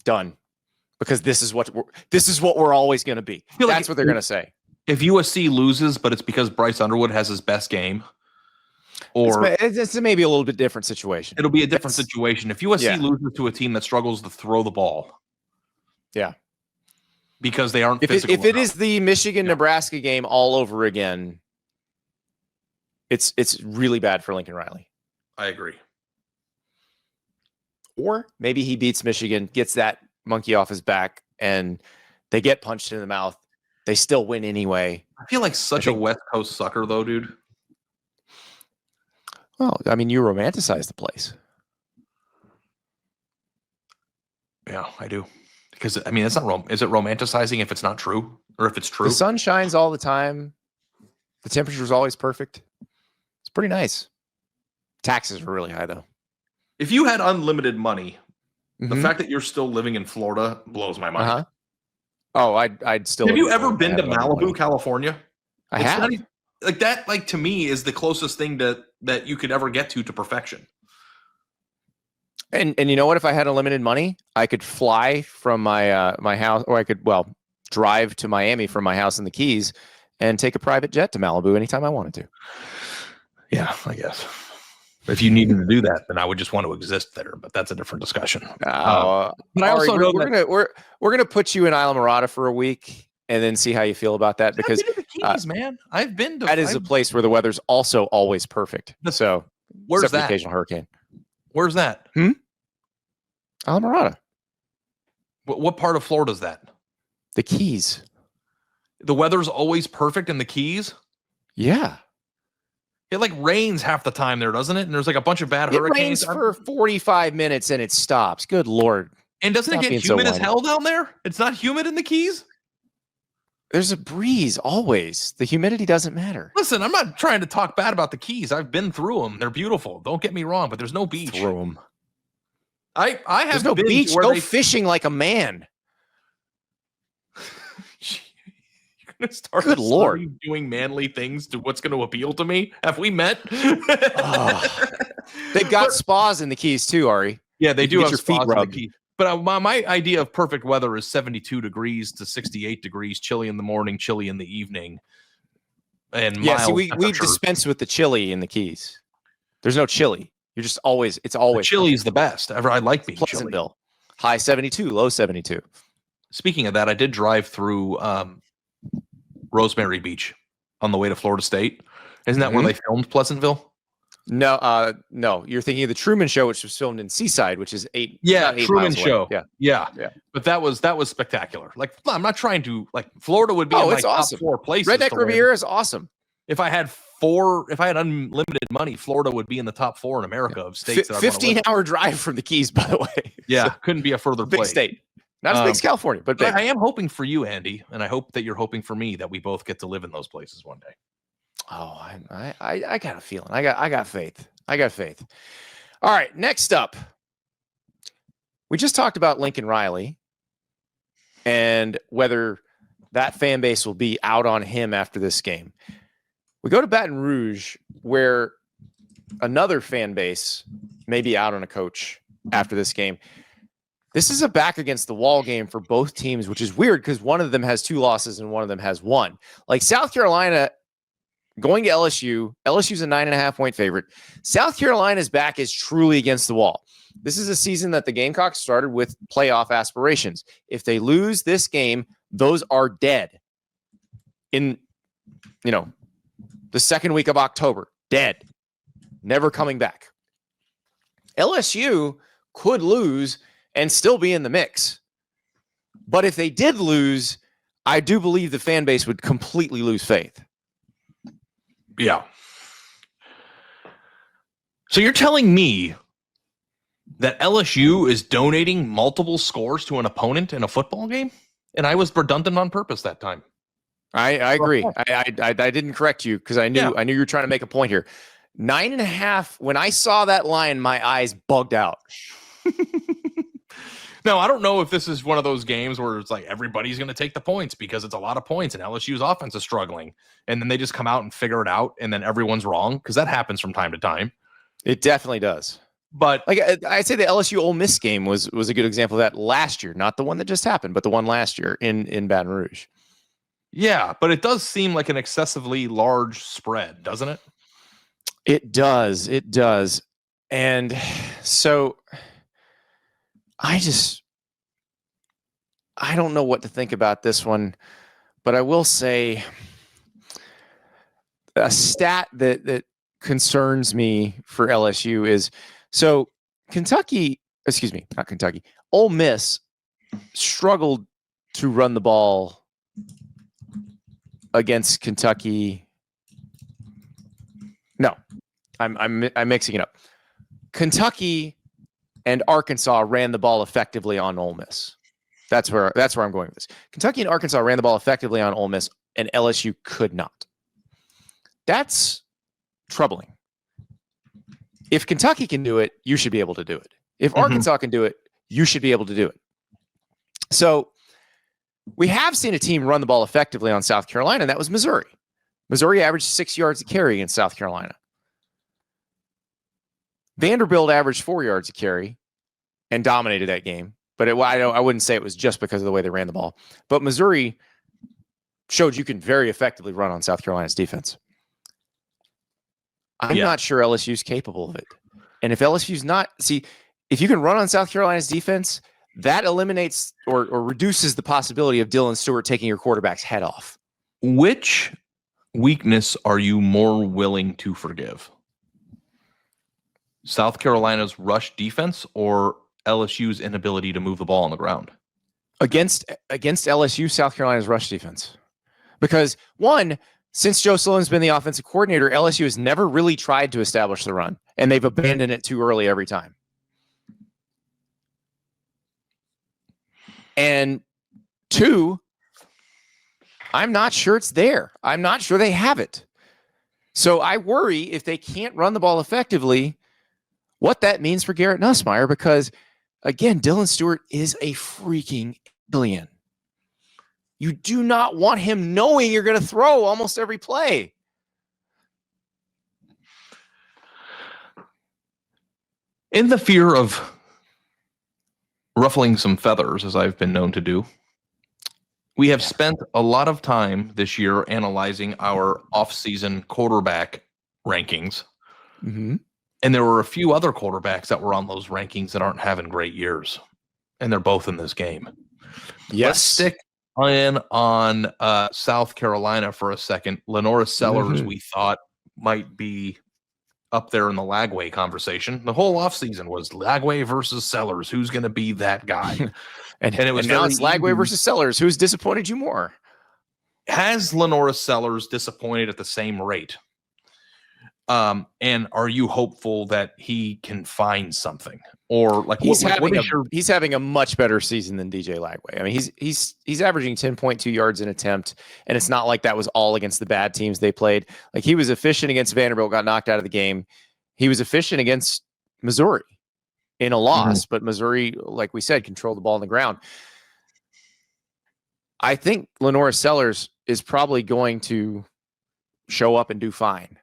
done. Because this is what we're always going to be. That's what they're going to say. If USC loses, but it's because Bryce Underwood has his best game, or it's maybe a little bit different situation. It'll be a different situation. If USC loses to a team that struggles to throw the ball. Yeah. Because they aren't physical enough. It is the Michigan-Nebraska game all over again, it's really bad for Lincoln Riley. I agree. Or maybe he beats Michigan, gets that monkey off his back, and they get punched in the mouth. They still win anyway. I feel like such a West Coast sucker, though, dude. Well, I mean, you romanticize the place. Yeah, I do. Because, I mean, it's not is it romanticizing if it's not true? Or if it's true? The sun shines all the time. The temperature is always perfect. It's pretty nice. Taxes are really high, though. If you had unlimited money, the fact that you're still living in Florida blows my mind. Uh-huh. Oh, I'd still. Have you ever been to Malibu, California? I have. Like that, like to me, is the closest thing that you could ever get to perfection. And you know what? If I had unlimited money, I could fly from my my house, or I could drive to Miami from my house in the Keys and take a private jet to Malibu anytime I wanted to. Yeah, I guess. If you needed to do that, then I would just want to exist there. But that's a different discussion. But I also know we're gonna put you in Islamorada for a week and then see how you feel about that, because I've been to the Keys, man. I've been to. That is a place where the weather's also always perfect. So where's that? The occasional hurricane. Where's that? Islamorada. What part of Florida is that? The Keys. The weather's always perfect in the Keys? Yeah. It like rains half the time there, doesn't it? And there's like a bunch of bad hurricanes. It rains for 45 minutes and it stops. Good Lord. And doesn't it get humid as hell down there? It's not humid in the Keys? There's a breeze always. The humidity doesn't matter. Listen, I'm not trying to talk bad about the Keys. I've been through them. They're beautiful. Don't get me wrong, but there's no beach. Through them. I have There's no beach. Go fishing like a man. You're gonna start. Good Lord, doing manly things to what's going to appeal to me. Have we met? They've got spas in the Keys too, Ari. Yeah, they do have your spas feet rubbed. in the Keys. But my idea of perfect weather is 72 degrees to 68 degrees, chilly in the morning, chilly in the evening. And yeah, see, we dispense with the chili in the Keys. There's no chili. You're just always, it's always chili's the best ever. I like being chilly. Pleasantville, high 72, low 72. Speaking of that, I did drive through Rosemary Beach on the way to Florida State. Isn't that where they filmed Pleasantville? No, no. You're thinking of the Truman Show, which was filmed in Seaside, which is 8. Yeah, 8 Truman miles away. Show. Yeah. But that was spectacular. Like, I'm not trying to Florida would be in my top 4 places. Redneck Riviera is awesome. If I had unlimited money, Florida would be in the top 4 in America of states. 15-hour drive from the Keys, by the way. Yeah, so, couldn't be a further big place. State. Not as big as California, but big. I am hoping for you, Andy, and I hope that you're hoping for me that we both get to live in those places one day. Oh, I got a feeling. I got faith. I got faith. All right, next up. We just talked about Lincoln Riley and whether that fan base will be out on him after this game. We go to Baton Rouge, where another fan base may be out on a coach after this game. This is a back against the wall game for both teams, which is weird because one of them has 2 losses and one of them has 1. Like South Carolina going to LSU. LSU's a 9.5-point favorite. South Carolina's back is truly against the wall. This is a season that the Gamecocks started with playoff aspirations. If they lose this game, those are dead. In, the second week of October, dead. Never coming back. LSU could lose and still be in the mix. But if they did lose, I do believe the fan base would completely lose faith. Yeah. So you're telling me that LSU is donating multiple scores to an opponent in a football game? And I was redundant on purpose that time. I agree. I didn't correct you because I knew you were trying to make a point here. 9.5. When I saw that line, my eyes bugged out. No, I don't know if this is one of those games where it's like everybody's going to take the points because it's a lot of points and LSU's offense is struggling. And then they just come out and figure it out and then everyone's wrong because that happens from time to time. It definitely does. But I'd say the LSU Ole Miss game was a good example of that last year. Not the one that just happened, but the one last year in Baton Rouge. Yeah, but it does seem like an excessively large spread, doesn't it? It does. It does. And so I don't know what to think about this one, but I will say a stat that concerns me for LSU is so Ole Miss struggled to run the ball against Kentucky. No, I'm mixing it up. Kentucky and Arkansas ran the ball effectively on Ole Miss. That's where I'm going with this. Kentucky and Arkansas ran the ball effectively on Ole Miss, and LSU could not. That's troubling. If Kentucky can do it, you should be able to do it. If Arkansas can do it, you should be able to do it. So we have seen a team run the ball effectively on South Carolina, and that was Missouri. Missouri averaged 6 yards a carry against South Carolina. Vanderbilt averaged 4 yards a carry and dominated that game. But I wouldn't say it was just because of the way they ran the ball. But Missouri showed you can very effectively run on South Carolina's defense. I'm not sure LSU's capable of it. And if LSU's not, if you can run on South Carolina's defense, that eliminates or reduces the possibility of Dylan Stewart taking your quarterback's head off. Which weakness are you more willing to forgive? South Carolina's rush defense or LSU's inability to move the ball on the ground? Against LSU, South Carolina's rush defense. Because one, since Joe Sloan's been the offensive coordinator, LSU has never really tried to establish the run, and they've abandoned it too early every time. And two, I'm not sure it's there. I'm not sure they have it. So I worry if they can't run the ball effectively, what that means for Garrett Nussmeier, because again, Dylan Stewart is a freaking alien. You do not want him knowing you're going to throw almost every play. In the fear of ruffling some feathers, as I've been known to do, we have spent a lot of time this year analyzing our off-season quarterback rankings. Mm-hmm. And there were a few other quarterbacks that were on those rankings that aren't having great years. And they're both in this game. Yes. Let's stick in on South Carolina for a second. Lenora Sellers, we thought, might be up there in the Lagway conversation. The whole offseason was Lagway versus Sellers. Who's going to be that guy? and it was now it's Lagway versus Sellers. Who's disappointed you more? Has Lenora Sellers disappointed at the same rate? And are you hopeful that he can find something, or like he's having a much better season than DJ Lagway? I mean, he's averaging 10.2 yards an attempt, and it's not like that was all against the bad teams they played. Like, he was efficient against Vanderbilt, got knocked out of the game. He was efficient against Missouri in a loss, but Missouri, like we said, controlled the ball on the ground. I think Lenora Sellers is probably going to show up and do fine.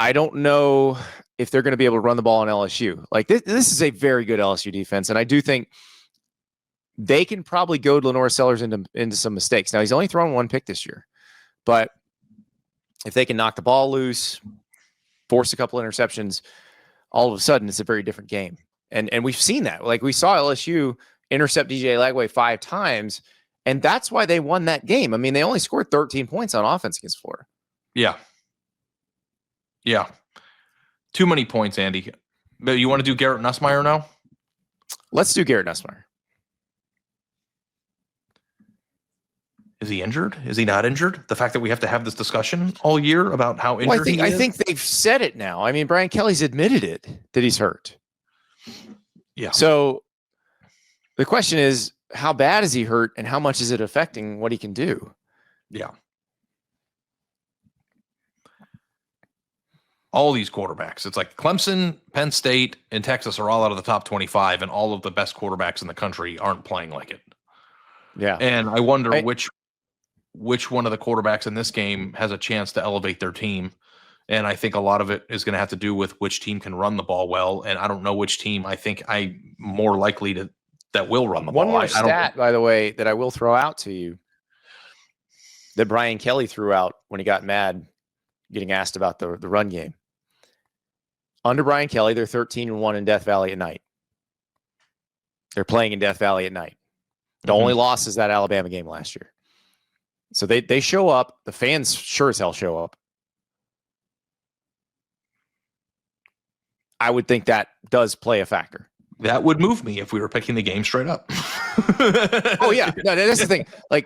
I don't know if they're going to be able to run the ball on LSU. Like, this is a very good LSU defense, and I do think they can probably goad Lenora Sellers into some mistakes. Now, he's only thrown one pick this year, but if they can knock the ball loose, force a couple interceptions, all of a sudden it's a very different game. And we've seen that. Like, we saw LSU intercept DJ Lagway 5 times, and that's why they won that game. I mean, they only scored 13 points on offense against Florida. Yeah. Too many points, Andy. But you want to do Garrett Nussmeier now? Let's do Garrett Nussmeier. Is he injured? Is he not injured? The fact that we have to have this discussion all year about how injured he is? I think they've said it now. I mean, Brian Kelly's admitted it, that he's hurt. Yeah. So the question is, how bad is he hurt, and how much is it affecting what he can do? Yeah. All these quarterbacks. It's like Clemson, Penn State, and Texas are all out of the top 25, and all of the best quarterbacks in the country aren't playing like it. Yeah. And I wonder which one of the quarterbacks in this game has a chance to elevate their team. And I think a lot of it is going to have to do with which team can run the ball well. And I don't know which team I think I'm more likely that will run the ball. One more stat, by the way, that I will throw out to you that Brian Kelly threw out when he got mad getting asked about the run game. Under Brian Kelly, they're 13-1 in Death Valley at night. They're playing in Death Valley at night. The only loss is that Alabama game last year. So they show up. The fans sure as hell show up. I would think that does play a factor. That would move me if we were picking the game straight up. Oh, yeah. No, that's the thing. Like,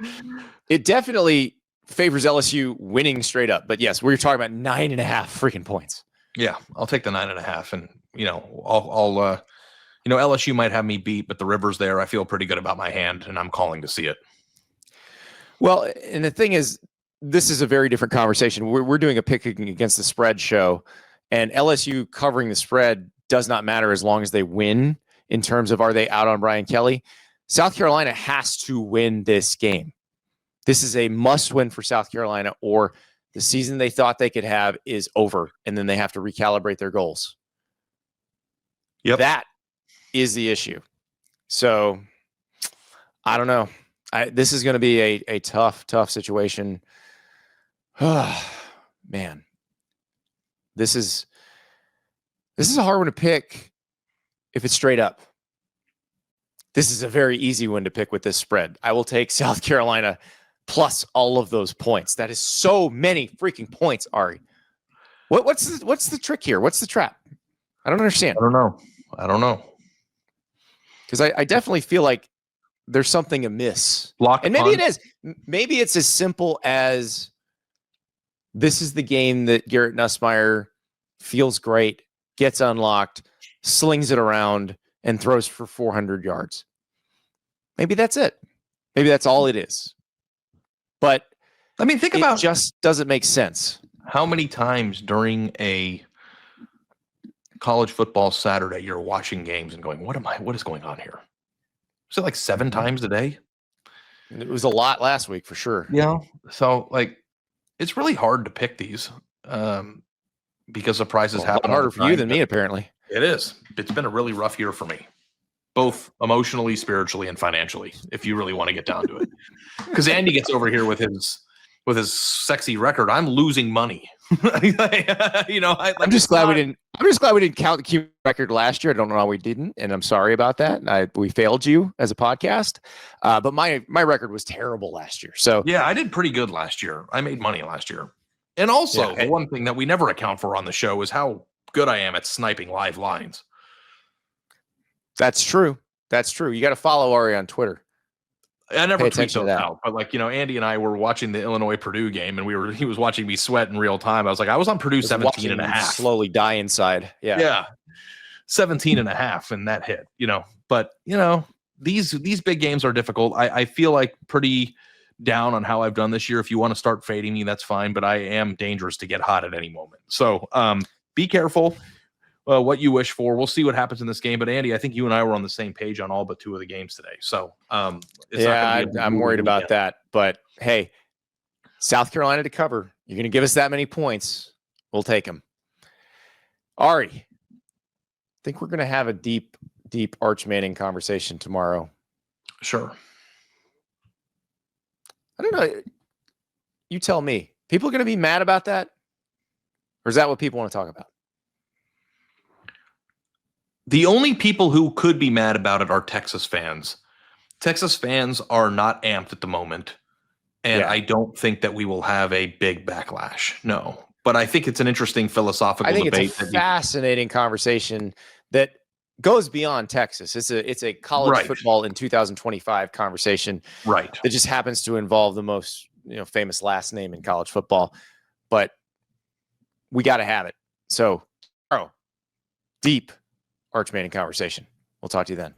it definitely favors LSU winning straight up. But yes, we're talking about 9.5 freaking points. Yeah, I'll take the 9.5, and I'll LSU might have me beat, but the river's there. I feel pretty good about my hand, and I'm calling to see it. Well, and the thing is, this is a very different conversation. We're doing a picking against the spread show, and LSU covering the spread does not matter as long as they win. In terms of, are they out on Brian Kelly? South Carolina has to win this game. This is a must-win for South Carolina, or the season they thought they could have is over, and then they have to recalibrate their goals. Yep. That is the issue. So, I don't know. This is going to be a tough situation. Man. This is a hard one to pick if it's straight up. This is a very easy one to pick with this spread. I will take South Carolina plus all of those points. That is so many freaking points, Ari. What's the trick here? What's the trap? I don't understand. I don't know. Because I definitely feel like there's something amiss. And maybe it is. Maybe it's as simple as this is the game that Garrett Nussmeier feels great, gets unlocked, slings it around, and throws for 400 yards. Maybe that's it. Maybe that's all it is. But I mean, think about, it just doesn't make sense. How many times during a college football Saturday you're watching games and going, what is going on here? Is it like 7 times a day? It was a lot last week for sure. Yeah. So like, it's really hard to pick these because the prices happen. A lot harder for you than me, apparently. It is. It's been a really rough year for me, both emotionally, spiritually, and financially, if you really want to get down to it. Because Andy gets over here with his sexy record. I'm losing money I'm just glad we didn't. I'm just glad we didn't count the Q record last year. I don't know how we didn't, and I'm sorry about that. We failed you as a podcast, but my record was terrible last year. So yeah, I did pretty good last year. I made money last year, and also the one thing that we never account for on the show is how good I am at sniping live lines. That's true. That's true. You got to follow Ari on Twitter. I never tweet those out, but Andy and I were watching the Illinois-Purdue game, and he was watching me sweat in real time. I was like, I was on Purdue 17 and a half. Slowly die inside. Yeah. 17 and a half, and that hit, But, these big games are difficult. I feel like pretty down on how I've done this year. If you want to start fading me, that's fine, but I am dangerous to get hot at any moment. So be careful. What you wish for. We'll see what happens in this game. But Andy, I think you and I were on the same page on all but two of the games today. So I'm worried about that. But hey, South Carolina to cover. You're going to give us that many points. We'll take them. Ari, I think we're going to have a deep Arch Manning conversation tomorrow. Sure. I don't know. You tell me. People are going to be mad about that? Or is that what people want to talk about? The only people who could be mad about it are Texas fans. Texas fans are not amped at the moment, and I don't think that we will have a big backlash. No, but I think it's an interesting philosophical debate. I think it's a fascinating conversation that goes beyond Texas. It's a college football in 2025 conversation, right? That just happens to involve the most famous last name in college football, but we got to have it. So, deep Arch Manning conversation. We'll talk to you then.